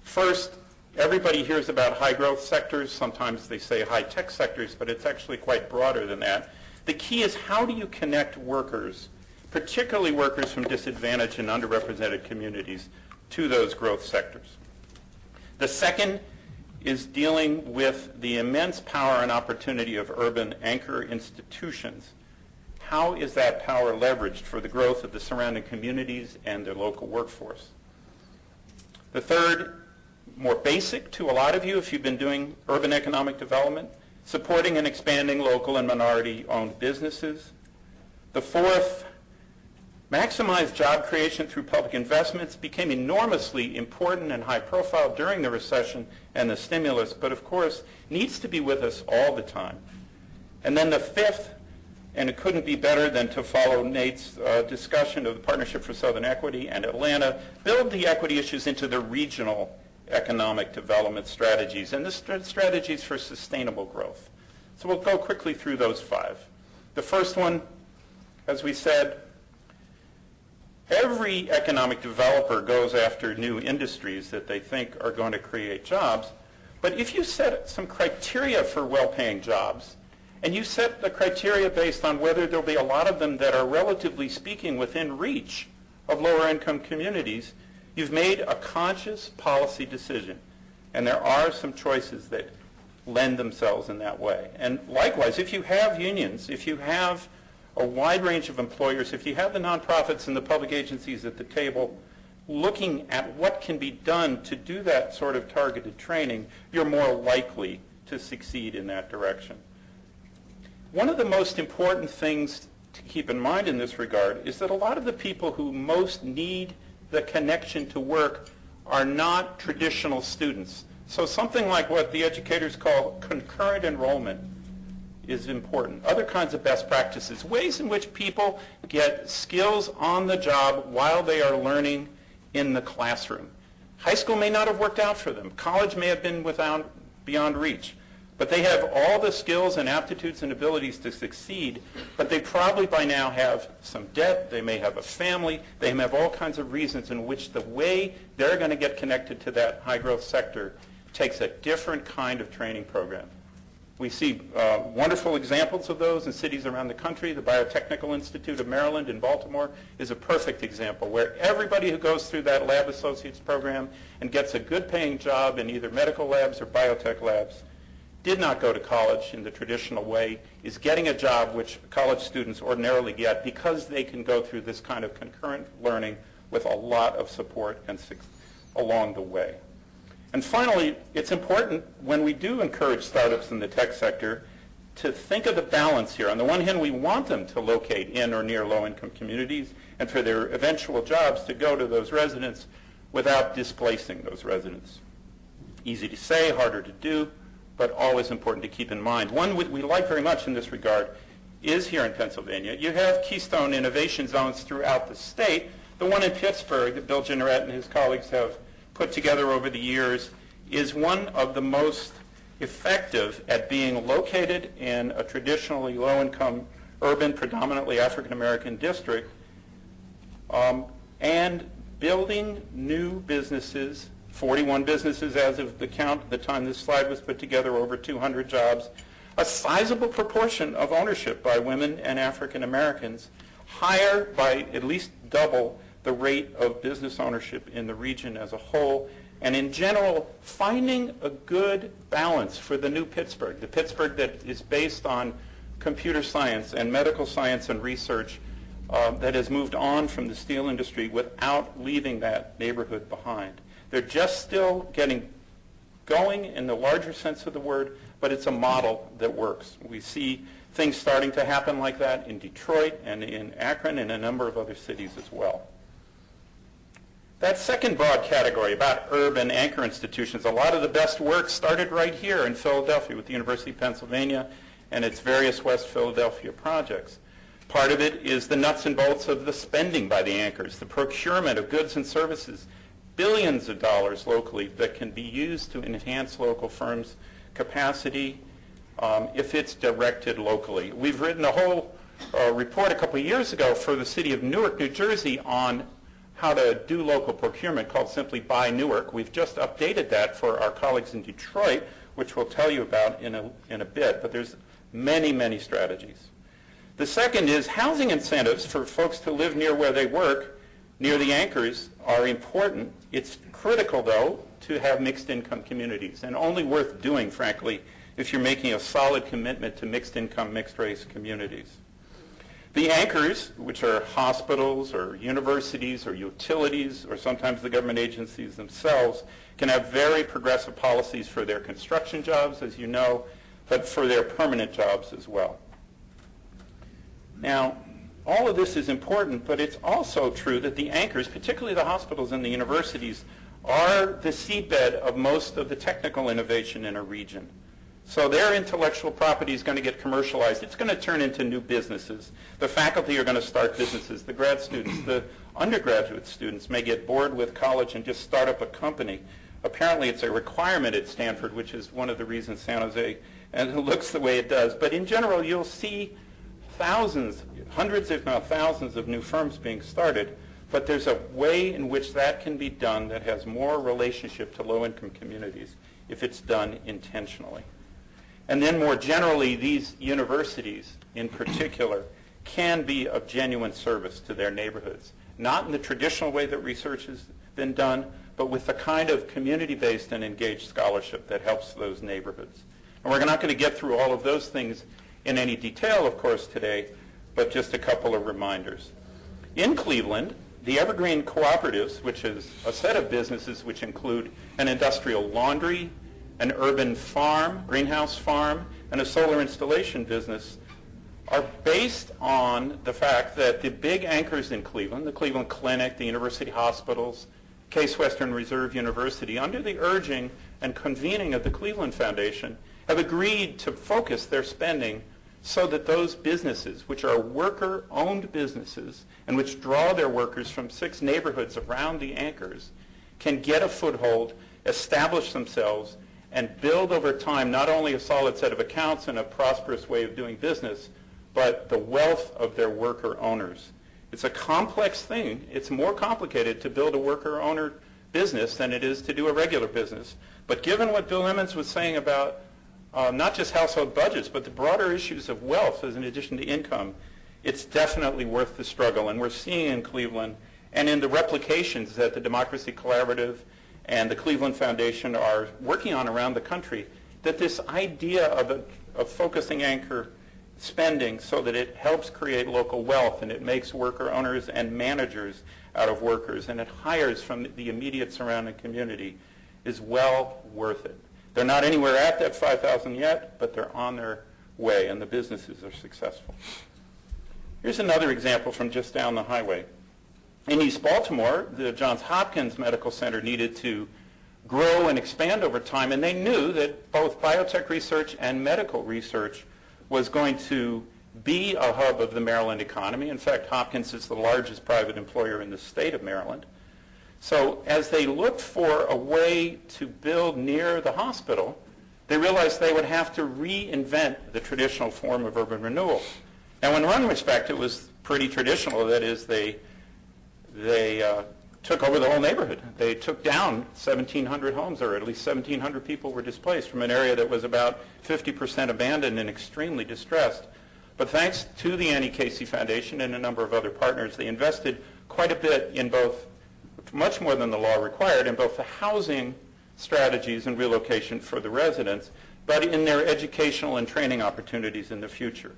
First, everybody hears about high growth sectors. Sometimes they say high tech sectors, but it's actually quite broader than that. The key is, how do you connect workers, particularly workers from disadvantaged and underrepresented communities, to those growth sectors? The second is dealing with the immense power and opportunity of urban anchor institutions. How is that power leveraged for the growth of the surrounding communities and their local workforce? The third, more basic to a lot of you if you've been doing urban economic development, supporting and expanding local and minority-owned businesses. The fourth, maximize job creation through public investments, became enormously important and high profile during the recession and the stimulus, but of course needs to be with us all the time. And then the fifth, and it couldn't be better than to follow Nate's discussion of the Partnership for Southern Equity and Atlanta, build the equity issues into the regional economic development strategies and the strategies for sustainable growth. So we'll go quickly through those 5. The first one, as we said, every economic developer goes after new industries that they think are going to create jobs. But if you set some criteria for well-paying jobs, and you set the criteria based on whether there'll be a lot of them that are, relatively speaking, within reach of lower income communities, you've made a conscious policy decision. And there are some choices that lend themselves in that way. And likewise, if you have unions, if you have a wide range of employers, if you have the nonprofits and the public agencies at the table looking at what can be done to do that sort of targeted training, you're more likely to succeed in that direction. One of the most important things to keep in mind in this regard is that a lot of the people who most need the connection to work are not traditional students. So something like what the educators call concurrent enrollment is important. Other kinds of best practices, ways in which people get skills on the job while they are learning in the classroom. High school may not have worked out for them. College may have been beyond reach. But they have all the skills and aptitudes and abilities to succeed, but they probably by now have some debt, they may have a family, they may have all kinds of reasons in which the way they're going to get connected to that high growth sector takes a different kind of training program. We see wonderful examples of those in cities around the country. The Biotechnical Institute of Maryland in Baltimore is a perfect example, where everybody who goes through that lab associates program and gets a good paying job in either medical labs or biotech labs, did not go to college in the traditional way, is getting a job which college students ordinarily get because they can go through this kind of concurrent learning with a lot of support and along the way. And finally, it's important when we do encourage startups in the tech sector to think of the balance here. On the one hand, we want them to locate in or near low-income communities and for their eventual jobs to go to those residents without displacing those residents. Easy to say, harder to do, but always important to keep in mind. One we like very much in this regard is here in Pennsylvania. You have Keystone innovation zones throughout the state. The one in Pittsburgh that Bill Ginneret and his colleagues have put together over the years is one of the most effective at being located in a traditionally low-income, urban, predominantly African-American district, and building new businesses, 41 businesses as of the count at the time this slide was put together, over 200 jobs, a sizable proportion of ownership by women and African Americans, higher by at least double the rate of business ownership in the region as a whole, and in general, finding a good balance for the new Pittsburgh, the Pittsburgh that is based on computer science and medical science and research that has moved on from the steel industry without leaving that neighborhood behind. They're just still getting going in the larger sense of the word, but it's a model that works. We see things starting to happen like that in Detroit and in Akron and a number of other cities as well. That second broad category about urban anchor institutions, a lot of the best work started right here in Philadelphia with the University of Pennsylvania and its various West Philadelphia projects. Part of it is the nuts and bolts of the spending by the anchors, the procurement of goods and services, billions of dollars locally that can be used to enhance local firms' capacity if it's directed locally. We've written a whole report a couple of years ago for the city of Newark, New Jersey on how to do local procurement called simply Buy Newark. We've just updated that for our colleagues in Detroit, which we'll tell you about in a bit, but there's many, many strategies. The second is housing incentives for folks to live near where they work, near the anchors, are important. It's critical, though, to have mixed income communities, and only worth doing, frankly, if you're making a solid commitment to mixed income, mixed race communities. The anchors, which are hospitals or universities or utilities or sometimes the government agencies themselves, can have very progressive policies for their construction jobs, as you know, but for their permanent jobs as well. Now, all of this is important, but it's also true that the anchors, particularly the hospitals and the universities, are the seedbed of most of the technical innovation in a region. So their intellectual property is going to get commercialized. It's going to turn into new businesses. The faculty are going to start businesses. The grad students, the undergraduate students may get bored with college and just start up a company. Apparently it's a requirement at Stanford, which is one of the reasons San Jose looks the way it does. But in general, you'll see thousands, hundreds if not thousands of new firms being started. But there's a way in which that can be done that has more relationship to low-income communities if it's done intentionally. And then more generally, these universities in particular can be of genuine service to their neighborhoods. Not in the traditional way that research has been done, but with the kind of community-based and engaged scholarship that helps those neighborhoods. And we're not going to get through all of those things in any detail, of course, today, but just a couple of reminders. In Cleveland, the Evergreen Cooperatives, which is a set of businesses which include an industrial laundry, an urban farm, greenhouse farm, and a solar installation business, are based on the fact that the big anchors in Cleveland, the Cleveland Clinic, the university hospitals, Case Western Reserve University, under the urging and convening of the Cleveland Foundation, have agreed to focus their spending so that those businesses, which are worker-owned businesses and which draw their workers from 6 neighborhoods around the anchors, can get a foothold, establish themselves, and build over time not only a solid set of accounts and a prosperous way of doing business, but the wealth of their worker owners. It's a complex thing. It's more complicated to build a worker-owner business than it is to do a regular business. But given what Bill Emmons was saying about not just household budgets, but the broader issues of wealth as in addition to income, it's definitely worth the struggle. And we're seeing in Cleveland and in the replications that the Democracy Collaborative and the Cleveland Foundation are working on around the country, that this idea of focusing anchor spending so that it helps create local wealth and it makes worker owners and managers out of workers and it hires from the immediate surrounding community is well worth it. They're not anywhere at that 5,000 yet, but they're on their way and the businesses are successful. Here's another example from just down the highway. In East Baltimore, the Johns Hopkins Medical Center needed to grow and expand over time, and they knew that both biotech research and medical research was going to be a hub of the Maryland economy. In fact, Hopkins is the largest private employer in the state of Maryland. So as they looked for a way to build near the hospital, they realized they would have to reinvent the traditional form of urban renewal. Now, in one respect, it was pretty traditional. That is, they took over the whole neighborhood. They took down 1,700 homes, or at least 1,700 people were displaced from an area that was about 50% abandoned and extremely distressed. But thanks to the Annie Casey Foundation and a number of other partners, they invested quite a bit in both, much more than the law required, in both the housing strategies and relocation for the residents, but in their educational and training opportunities in the future.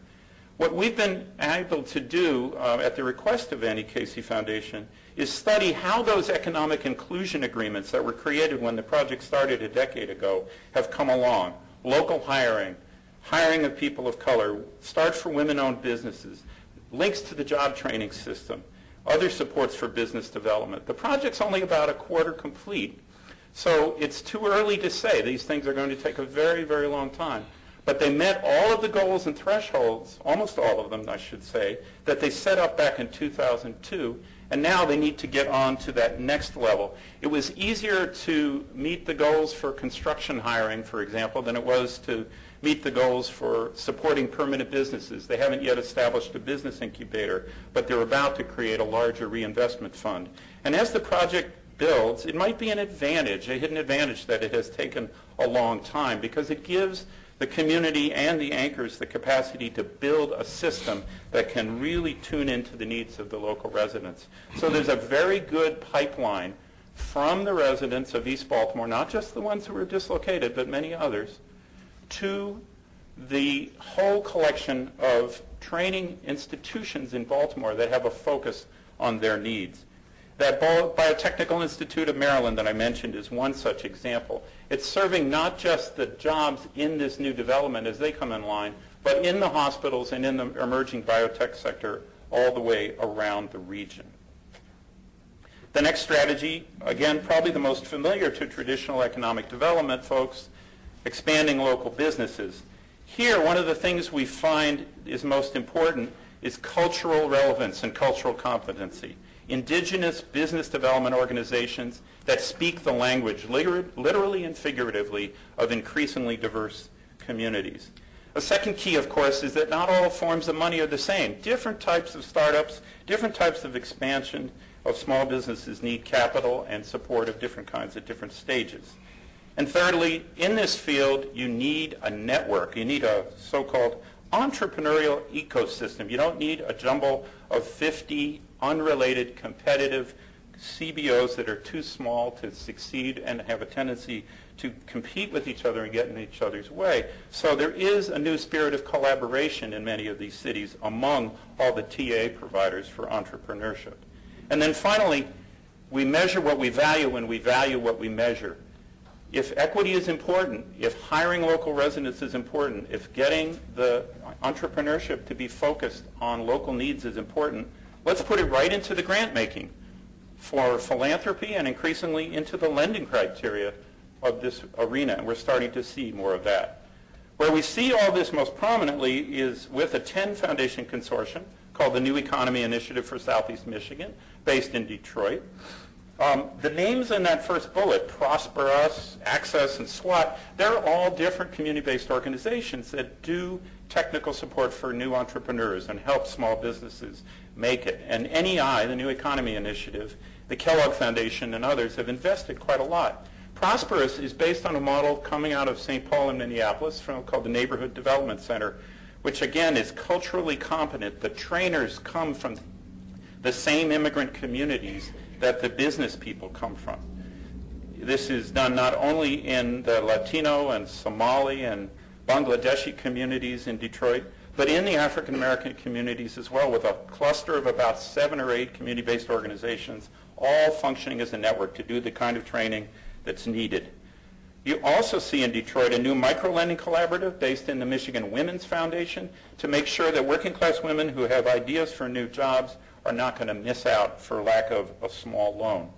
What we've been able to do at the request of Annie Casey Foundation is study how those economic inclusion agreements that were created when the project started a decade ago have come along. local hiring, hiring of people of color, start for women-owned businesses, links to the job training system, other supports for business development. The project's only about a quarter complete, so it's too early to say. These things are going to take a very, very long time. But they met all of the goals and thresholds, almost all of them, I should say, that they set up back in 2002, and now they need to get on to that next level. It was easier to meet the goals for construction hiring, for example, than it was to meet the goals for supporting permanent businesses. They haven't yet established a business incubator, but they're about to create a larger reinvestment fund. And as the project builds, it might be an advantage, a hidden advantage, that it has taken a long time, because it gives the community and the anchors the capacity to build a system that can really tune into the needs of the local residents. So there's a very good pipeline from the residents of East Baltimore, not just the ones who were dislocated, but many others, to the whole collection of training institutions in Baltimore that have a focus on their needs. That Biotechnical Institute of Maryland that I mentioned is one such example. It's serving not just the jobs in this new development as they come in line, but in the hospitals and in the emerging biotech sector all the way around the region. The next strategy, again, probably the most familiar to traditional economic development folks, expanding local businesses. Here, one of the things we find is most important is cultural relevance and cultural competency. Indigenous business development organizations that speak the language, literally and figuratively, of increasingly diverse communities. A second key, of course, is that not all forms of money are the same. Different types of startups, different types of expansion of small businesses need capital and support of different kinds at different stages. And thirdly, in this field, you need a network. You need a so-called entrepreneurial ecosystem. You don't need a jumble of 50 unrelated competitive CBOs that are too small to succeed and have a tendency to compete with each other and get in each other's way. So there is a new spirit of collaboration in many of these cities among all the TA providers for entrepreneurship. And then finally, we measure what we value and we value what we measure. If equity is important, if hiring local residents is important, if getting the entrepreneurship to be focused on local needs is important, let's put it right into the grant making for philanthropy and increasingly into the lending criteria of this arena. And we're starting to see more of that. Where we see all this most prominently is with a 10 foundation consortium called the New Economy Initiative for Southeast Michigan, based in Detroit. The names in that first bullet, Prosper Us, Access, and SWAT, they're all different community-based organizations that do technical support for new entrepreneurs and help small businesses make it. And NEI, the New Economy Initiative, the Kellogg Foundation, and others have invested quite a lot. Prosperous is based on a model coming out of St. Paul and Minneapolis called the Neighborhood Development Center, which again is culturally competent. The trainers come from the same immigrant communities that the business people come from. This is done not only in the Latino and Somali and Bangladeshi communities in Detroit, but in the African American communities as well, with a cluster of about 7 or 8 community-based organizations, all functioning as a network to do the kind of training that's needed. You also see in Detroit a new micro-lending collaborative based in the Michigan Women's Foundation to make sure that working-class women who have ideas for new jobs are not going to miss out for lack of a small loan.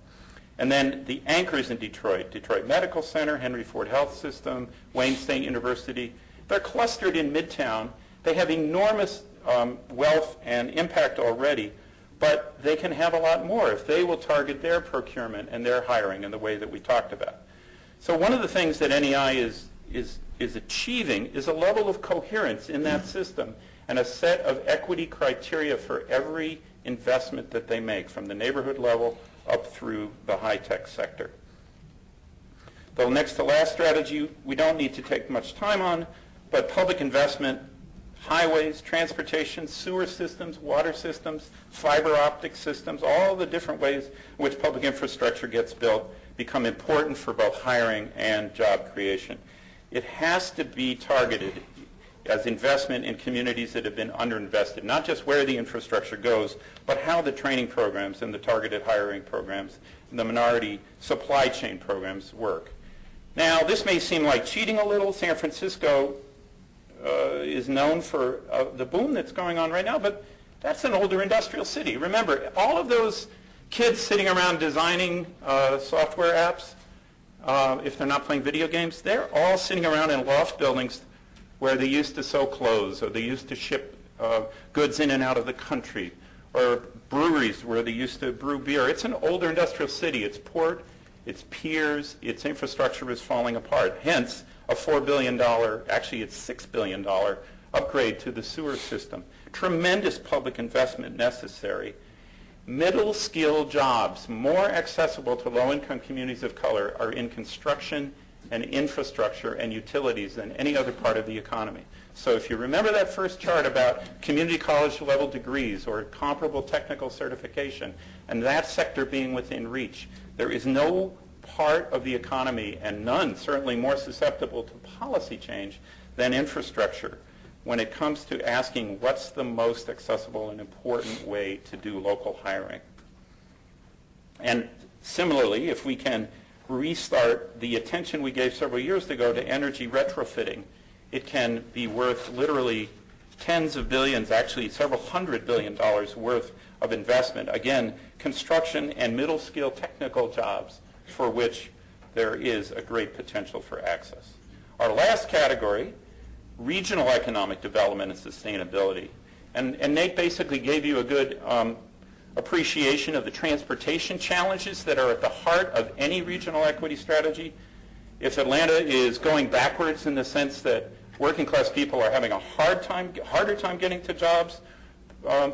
And then the anchors in Detroit, Detroit Medical Center, Henry Ford Health System, Wayne State University, they're clustered in Midtown. They have enormous wealth and impact already, but they can have a lot more if they will target their procurement and their hiring in the way that we talked about. So one of the things that NEI is achieving is a level of coherence in that system and a set of equity criteria for every investment that they make, from the neighborhood level up through the high-tech sector. The next to last strategy we don't need to take much time on, but public investment, highways, transportation, sewer systems, water systems, fiber optic systems, all the different ways in which public infrastructure gets built become important for both hiring and job creation. It has to be targeted as investment in communities that have been underinvested, not just where the infrastructure goes, but how the training programs and the targeted hiring programs and the minority supply chain programs work. Now, this may seem like cheating a little. San Francisco is known for the boom that's going on right now, but that's an older industrial city. Remember, all of those kids sitting around designing software apps, if they're not playing video games, they're all sitting around in loft buildings where they used to sew clothes, or they used to ship goods in and out of the country, or breweries where they used to brew beer. It's an older industrial city. Its port, its piers, its infrastructure is falling apart. Hence, a $4 billion, actually it's $6 billion upgrade to the sewer system. Tremendous public investment necessary. Middle skill jobs, more accessible to low-income communities of color, are in construction and infrastructure and utilities than any other part of the economy. So if you remember that first chart about community college level degrees or comparable technical certification, and that sector being within reach, there is no part of the economy, and none certainly more susceptible to policy change than infrastructure when it comes to asking what's the most accessible and important way to do local hiring. And similarly, if we can restart the attention we gave several years ago to energy retrofitting, it can be worth literally tens of billions, actually several $100 billion worth of investment. Again, construction and middle skill technical jobs for which there is a great potential for access. Our last category, regional economic development and sustainability. And Nate basically gave you a good appreciation of the transportation challenges that are at the heart of any regional equity strategy. If Atlanta is going backwards in the sense that working class people are having a harder time getting to jobs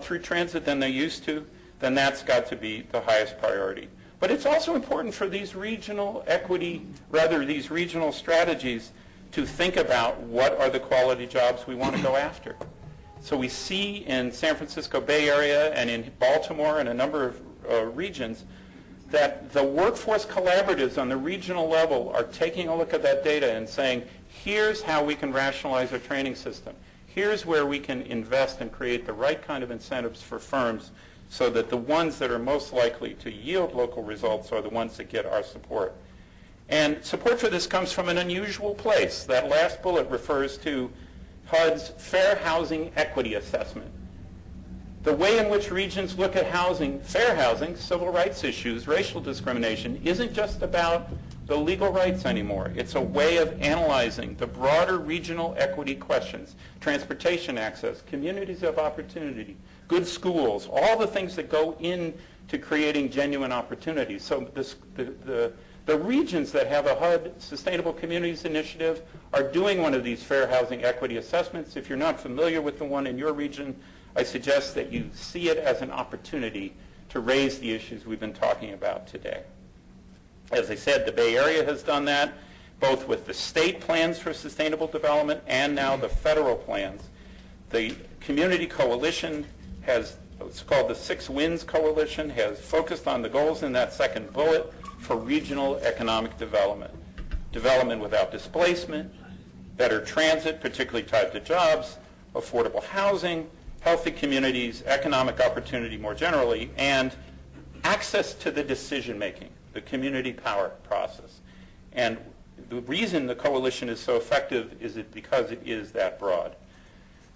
through transit than they used to, then that's got to be the highest priority. But it's also important for these regional equity, these regional strategies to think about what are the quality jobs we want to go after. So we see in San Francisco Bay Area and in Baltimore and a number of regions that the workforce collaboratives on the regional level are taking a look at that data and saying, here's how we can rationalize our training system. Here's where we can invest and create the right kind of incentives for firms so that the ones that are most likely to yield local results are the ones that get our support. And support for this comes from an unusual place. That last bullet refers to HUD's Fair Housing Equity Assessment. The way in which regions look at housing, fair housing, civil rights issues, racial discrimination, isn't just about the legal rights anymore. It's a way of analyzing the broader regional equity questions, transportation access, communities of opportunity, good schools, all the things that go into creating genuine opportunities. So the regions that have a HUD Sustainable Communities Initiative are doing one of these fair housing equity assessments. If you're not familiar with the one in your region, I suggest that you see it as an opportunity to raise the issues we've been talking about today. As I said, the Bay Area has done that, both with the state plans for sustainable development and now the federal plans. The Community Coalition has, it's called the Six Winds Coalition, has focused on the goals in that second bullet for regional economic development. Development without displacement, better transit, particularly tied to jobs, affordable housing, healthy communities, economic opportunity more generally, and access to the decision making, the community power process. And the reason the coalition is so effective is because it is that broad.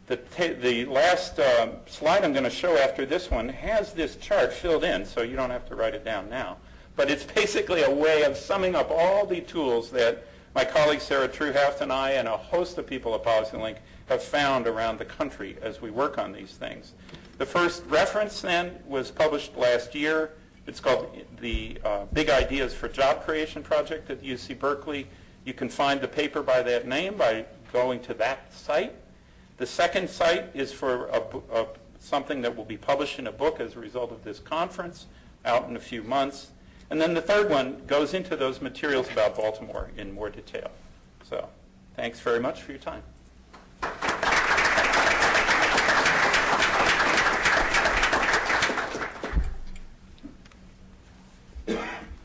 The last slide I'm going to show after this one has this chart filled in, so you don't have to write it down now. But it's basically a way of summing up all the tools that my colleague Sarah Truhaft and I and a host of people at PolicyLink have found around the country as we work on these things. The first reference then was published last year. It's called the Big Ideas for Job Creation Project at UC Berkeley. You can find the paper by that name by going to that site. The second site is for something that will be published in a book as a result of this conference out in a few months. And then the third one goes into those materials about Baltimore in more detail. So thanks very much for your time.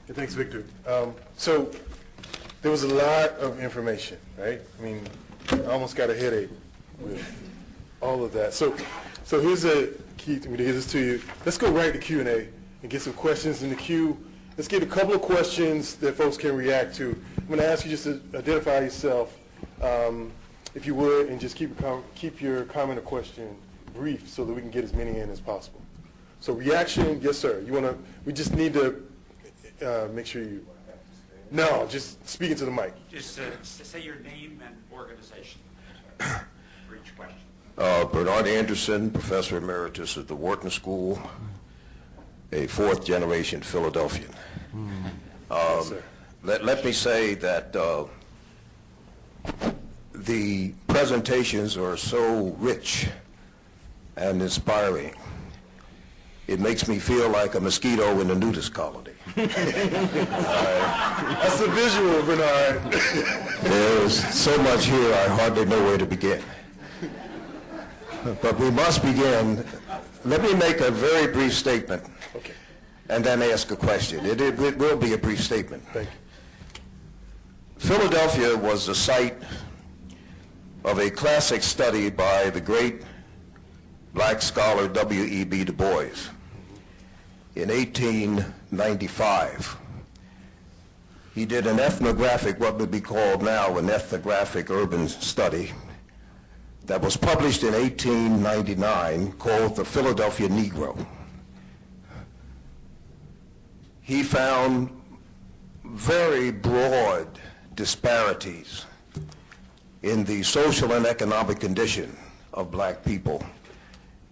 Thanks, Victor. So there was a lot of information, right? I mean, I almost got a headache with all of that. So here's a key. I'm going to give this to you. Let's go right to Q&A and get some questions in the queue. Let's get a couple of questions that folks can react to. going to ask you just to identify yourself, if you would, and just keep your comment or question brief so that we can get as many in as possible. So reaction, yes, sir. We just need to make sure you, no, just speaking to the mic. Just say your name and organization for each question. Bernard Anderson, Professor Emeritus at the Wharton School, a fourth-generation Philadelphian. Yes, sir. Let me say that the presentations are so rich and inspiring. It makes me feel like a mosquito in a nudist colony. That's the visual, Bernard. There's so much here, I hardly know where to begin. But we must begin. Let me make a very brief statement, Okay. and then ask a question. It will be a brief statement. Thank you. Philadelphia was the site of a classic study by the great black scholar W.E.B. Du Bois in 1895. He did an ethnographic, what would be called now an ethnographic urban study, that was published in 1899 called The Philadelphia Negro. He found very broad disparities in the social and economic condition of black people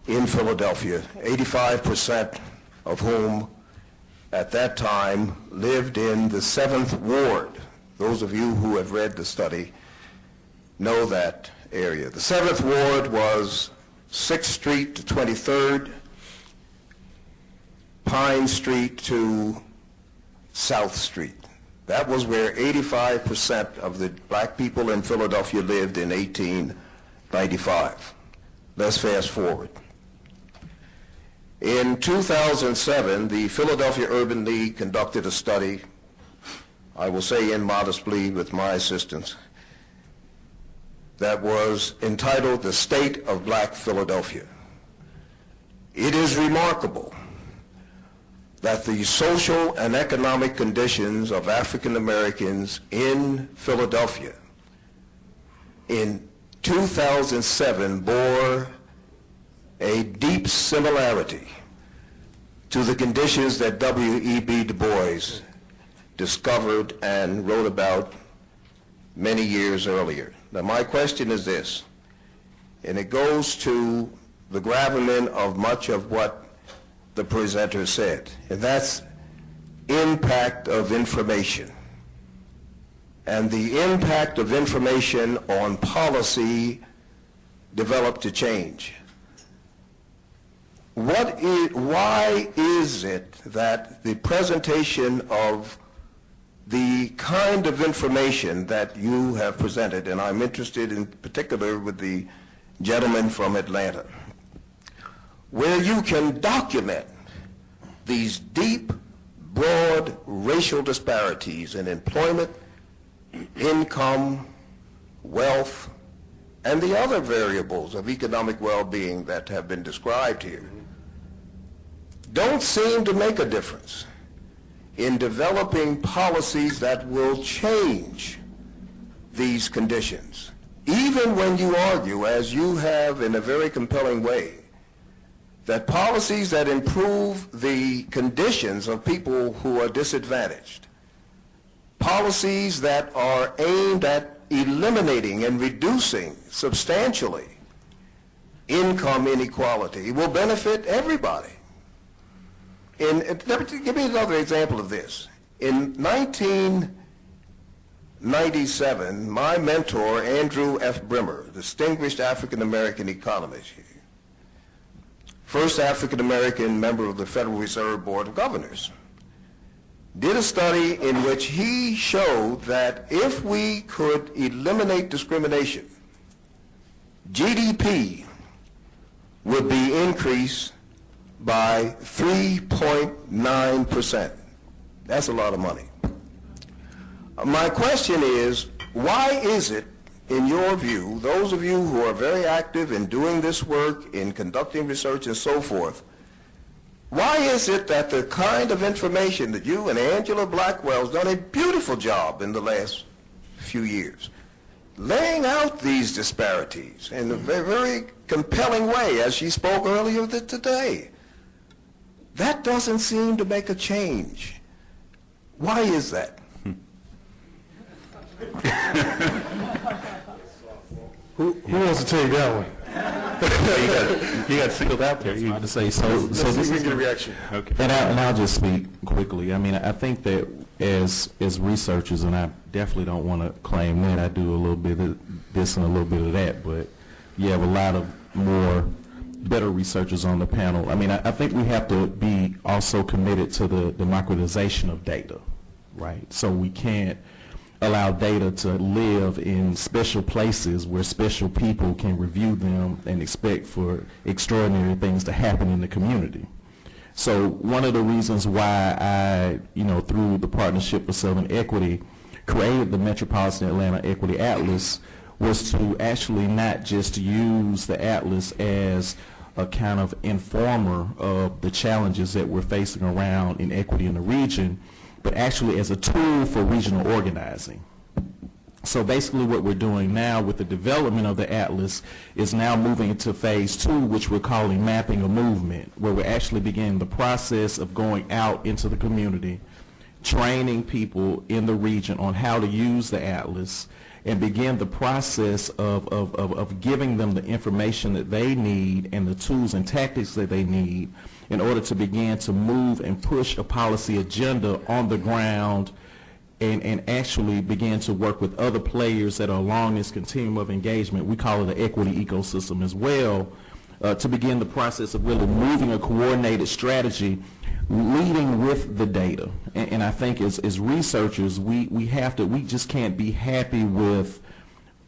in Philadelphia, 85% of whom at that time lived in the 7th Ward. Those of you who have read the study know that area. The 7th Ward was 6th Street to 23rd, Pine Street to South Street. That was where 85% of the black people in Philadelphia lived in 1895. Let's fast forward. In 2007, the Philadelphia Urban League conducted a study, I will say immodestly with my assistance, that was entitled The State of Black Philadelphia. It is remarkable that the social and economic conditions of African Americans in Philadelphia in 2007 bore a deep similarity to the conditions that W.E.B. Du Bois discovered and wrote about many years earlier. Now my question is this, and it goes to the gravamen of much of what the presenter said, and that's impact of information and the impact of information on policy developed to change. Why is it that the presentation of the kind of information that you have presented, and I'm interested in particular with the gentleman from Atlanta, where you can document these deep, broad racial disparities in employment, income, wealth, and the other variables of economic well-being that have been described here, don't seem to make a difference in developing policies that will change these conditions, even when you argue, as you have in a very compelling way, that policies that improve the conditions of people who are disadvantaged, policies that are aimed at eliminating and reducing substantially income inequality will benefit everybody. Give me another example of this. In 1997, my mentor, Andrew F. Brimmer, distinguished African-American economist, first African-American member of the Federal Reserve Board of Governors, did a study in which he showed that if we could eliminate discrimination, GDP would be increased by 3.9%. That's a lot of money. My question is, why is it, in your view, those of you who are very active in doing this work, in conducting research and so forth, why is it that the kind of information that you and Angela Blackwell's done a beautiful job in the last few years, laying out these disparities in a very, very compelling way, as she spoke earlier today. That doesn't seem to make a change. Why is that? Who wants to take that one? You got singled out there. You to say so. Let's see if we can get a reaction. Okay. And I'll just speak quickly. I mean, I think that as researchers, and I definitely don't want to claim that I do a little bit of this and a little bit of that, but you have a lot of more better researchers on the panel. I mean, I think we have to be also committed to the democratization of data, right? So we can't allow data to live in special places where special people can review them and expect for extraordinary things to happen in the community. So one of the reasons why I, through the Partnership for Southern Equity, created the Metropolitan Atlanta Equity Atlas was to actually not just use the atlas as a kind of informer of the challenges that we're facing around inequity in the region, but actually as a tool for regional organizing. So basically what we're doing now with the development of the atlas is now moving into phase 2, which we're calling mapping a movement, where we're actually beginning the process of going out into the community, training people in the region on how to use the atlas, and begin the process of giving them the information that they need and the tools and tactics that they need in order to begin to move and push a policy agenda on the ground and actually begin to work with other players that are along this continuum of engagement. We call it an equity ecosystem as well, to begin the process of really moving a coordinated strategy, leading with the data. And I think as researchers, we just can't be happy with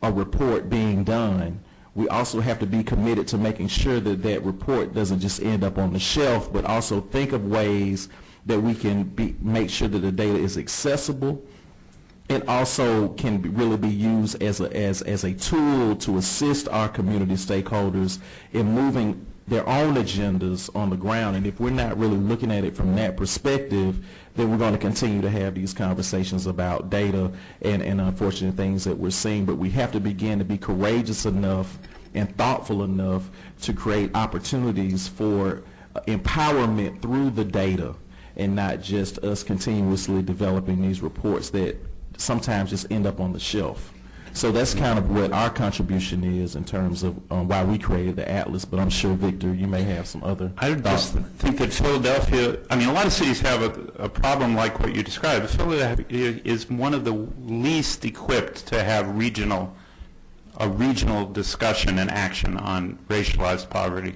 a report being done. We also have to be committed to making sure that that report doesn't just end up on the shelf, but also think of ways that we can make sure that the data is accessible and also can really be used as a tool to assist our community stakeholders in moving their own agendas on the ground. And if we're not really looking at it from that perspective, then we're going to continue to have these conversations about data and unfortunate things that we're seeing. But we have to begin to be courageous enough and thoughtful enough to create opportunities for empowerment through the data, and not just us continuously developing these reports that sometimes just end up on the shelf. So that's kind of what our contribution is in terms of why we created the Atlas, but I'm sure, Victor, you may have some other I just think that Philadelphia, I mean, a lot of cities have a problem like what you described. Philadelphia is one of the least equipped to have a regional discussion and action on racialized poverty.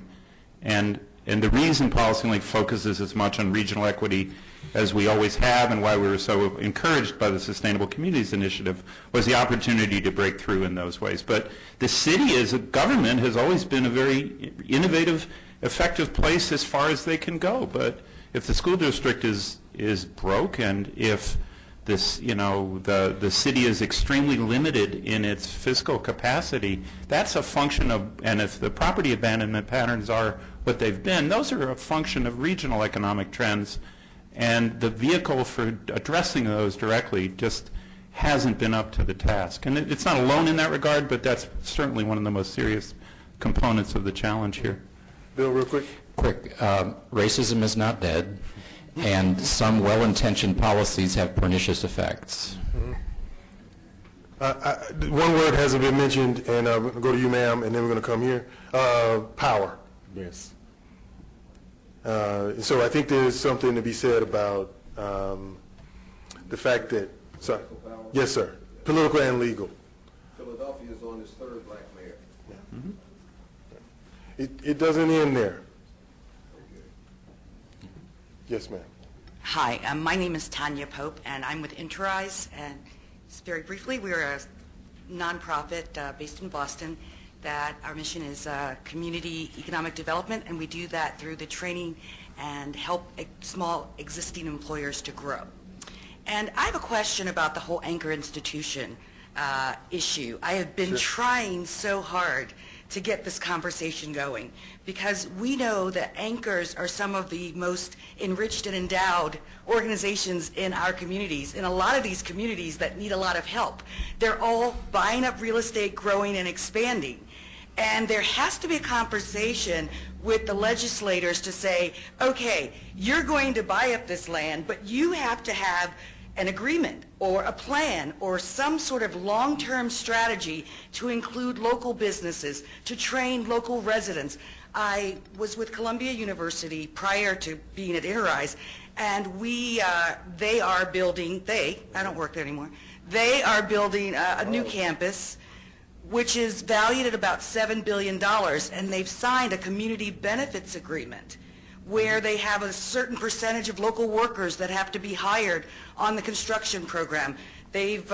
And the reason PolicyLink focuses as much on regional equity as we always have, and why we were so encouraged by the Sustainable Communities Initiative, was the opportunity to break through in those ways. But the city as a government has always been a very innovative, effective place as far as they can go. But if the school district is broke, and if this, the city is extremely limited in its fiscal capacity, that's a function of, and if the property abandonment patterns are what they've been, those are a function of regional economic trends. And the vehicle for addressing those directly just hasn't been up to the task. And it's not alone in that regard, but that's certainly one of the most serious components of the challenge here. Bill, real quick. Racism is not dead, and some well-intentioned policies have pernicious effects. One word hasn't been mentioned, and I'm going to go to you, ma'am, and then we're going to come here. Power. Yes. So I think there's something to be said about the fact that, sorry, yes, sir, political and legal. Philadelphia is on its third black mayor. Yeah. Mm-hmm. It doesn't end there. Okay. Yes, ma'am. Hi, my name is Tanya Pope, and I'm with Enterprise. And just very briefly, we're a nonprofit based in Boston that our mission is community economic development, and we do that through the training and help small existing employers to grow. And I have a question about the whole anchor institution issue. I have been trying so hard to get this conversation going, because we know that anchors are some of the most enriched and endowed organizations in our communities, in a lot of these communities that need a lot of help. They're all buying up real estate, growing and expanding. And there has to be a conversation with the legislators to say, okay, you're going to buy up this land, but you have to have an agreement or a plan or some sort of long-term strategy to include local businesses, to train local residents. I was with Columbia University prior to being at Enterprise, and they are building, I don't work there anymore, they are building a new campus which is valued at about $7 billion, and they've signed a community benefits agreement where they have a certain percentage of local workers that have to be hired on the construction program. They've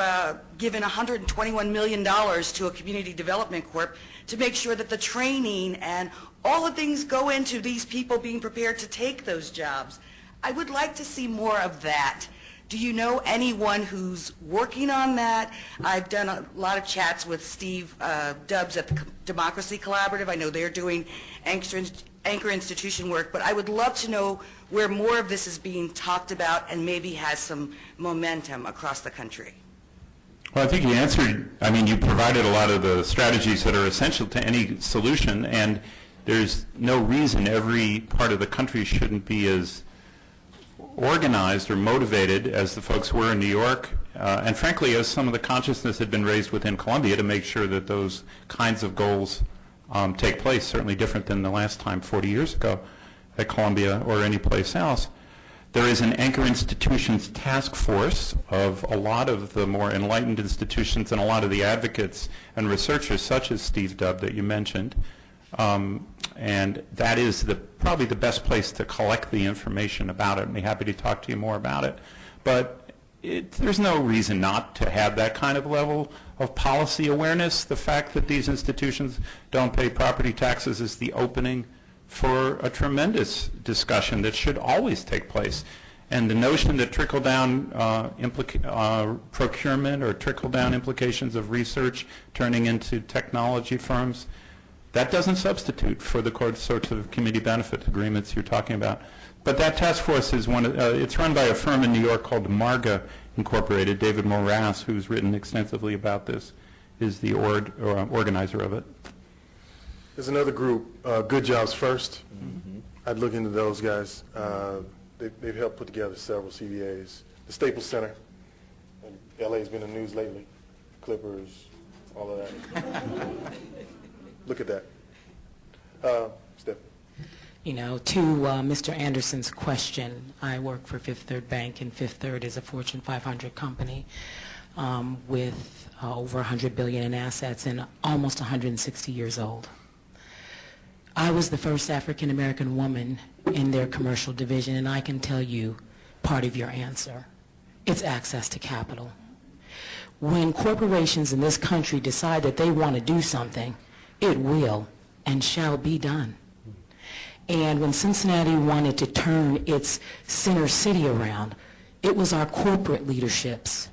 given $121 million to a community development corp to make sure that the training and all the things go into these people being prepared to take those jobs. I would like to see more of that. Do you know anyone who's working on that? I've done a lot of chats with Steve Dubbs at the Democracy Collaborative. I know they're doing anchor institution work, but I would love to know where more of this is being talked about and maybe has some momentum across the country. Well, I think you answered, you provided a lot of the strategies that are essential to any solution, and there's no reason every part of the country shouldn't be as organized or motivated as the folks were in New York, and frankly, as some of the consciousness had been raised within Columbia to make sure that those kinds of goals take place, certainly different than the last time 40 years ago at Columbia or any place else. There is an anchor institutions task force of a lot of the more enlightened institutions and a lot of the advocates and researchers such as Steve Dubb that you mentioned. And that is probably the best place to collect the information about it. I'd be happy to talk to you more about it. But there's no reason not to have that kind of level of policy awareness. The fact that these institutions don't pay property taxes is the opening for a tremendous discussion that should always take place. And the notion that trickle-down procurement or trickle-down implications of research turning into technology firms, that doesn't substitute for the sorts of community benefit agreements you're talking about. But that task force is it's run by a firm in New York called Marga Incorporated. David Morass, who's written extensively about this, is the organizer of it. There's another group, Good Jobs First. Mm-hmm. I'd look into those guys. They've helped put together several CVAs. The Staples Center, LA's been in the news lately. Clippers, all of that. Look at that. Steph. To Mr. Anderson's question, I work for Fifth Third Bank, and Fifth Third is a Fortune 500 company with over $100 billion in assets and almost 160 years old. I was the first African-American woman in their commercial division, and I can tell you part of your answer. It's access to capital. When corporations in this country decide that they want to do something, it will and shall be done. And when Cincinnati wanted to turn its center city around, it was our corporate leaderships,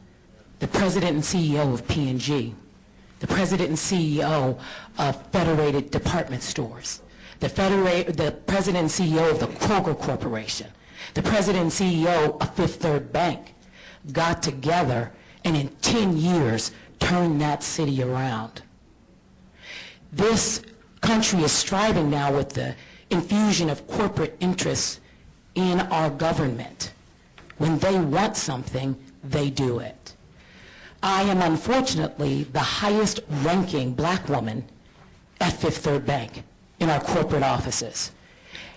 the president and CEO of P&G, the president and CEO of Federated Department Stores, the president and CEO of the Kroger Corporation, the president and CEO of Fifth Third Bank got together and in 10 years turned that city around. This country is striving now with the infusion of corporate interests in our government. When they want something, they do it. I am unfortunately the highest ranking black woman at Fifth Third Bank in our corporate offices.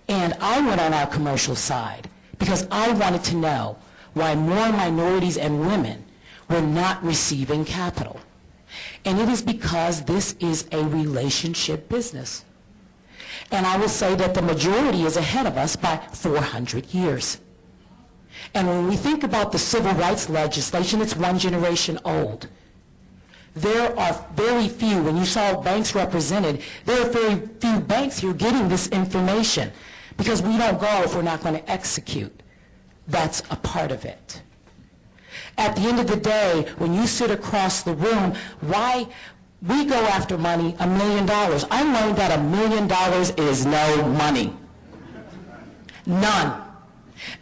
And I went on our commercial side because I wanted to know why more minorities and women were not receiving capital. And it is because this is a relationship business. And I will say that the majority is ahead of us by 400 years. And when we think about the civil rights legislation, it's one generation old. There are very few, when you saw banks represented, there are very few banks here getting this information because we don't go if we're not going to execute. That's a part of it. At the end of the day, when you sit across the room, why We go after money, $1 million. I learned that $1 million is no money. None.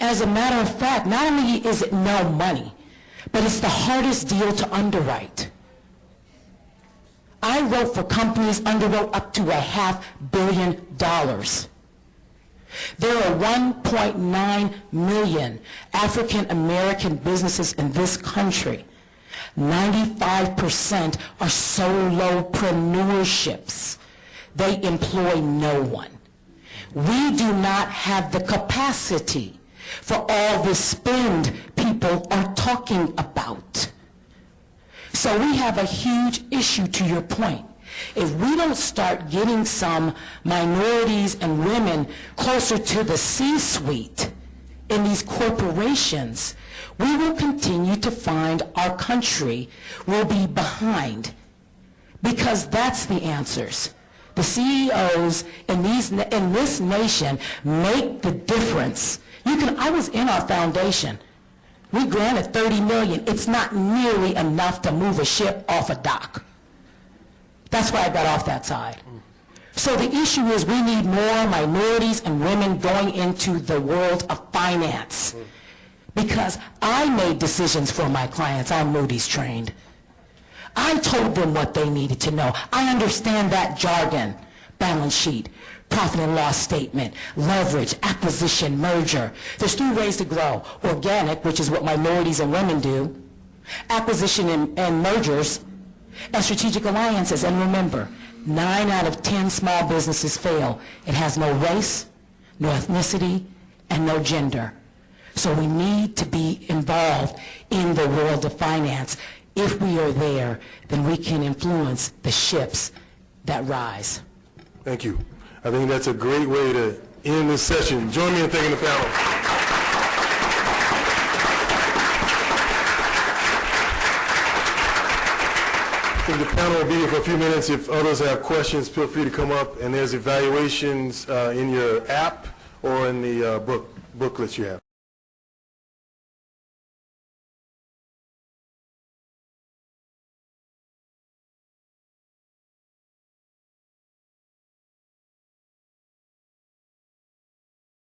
As a matter of fact, not only is it no money, but it's the hardest deal to underwrite. I wrote for companies underwrote up to $500 million. There are 1.9 million African American businesses in this country. 95% are solopreneurships. They employ no one. We do not have the capacity for all the spend people are talking about. So we have a huge issue, to your point. If we don't start getting some minorities and women closer to the C-suite in these corporations, we will continue to find our country will be behind, because that's the answers. The CEOs in this nation make the difference. I was in our foundation. We granted $30 million. It's not nearly enough to move a ship off a dock. That's why I got off that side. So the issue is we need more minorities and women going into the world of finance. Because I made decisions for my clients. I'm Moody's trained. I told them what they needed to know. I understand that jargon. Balance sheet, profit and loss statement, leverage, acquisition, merger. There's 3 ways to grow. Organic, which is what minorities and women do, acquisition and mergers, and strategic alliances. And remember, 9 out of 10 small businesses fail. It has no race, no ethnicity, and no gender. So we need to be involved in the world of finance. If we are there, then we can influence the ships that rise. Thank you. I think that's a great way to end this session. Join me in thanking the panel. I think the panel will be here for a few minutes. If others have questions, feel free to come up, and there's evaluations in your app or in the booklets you have.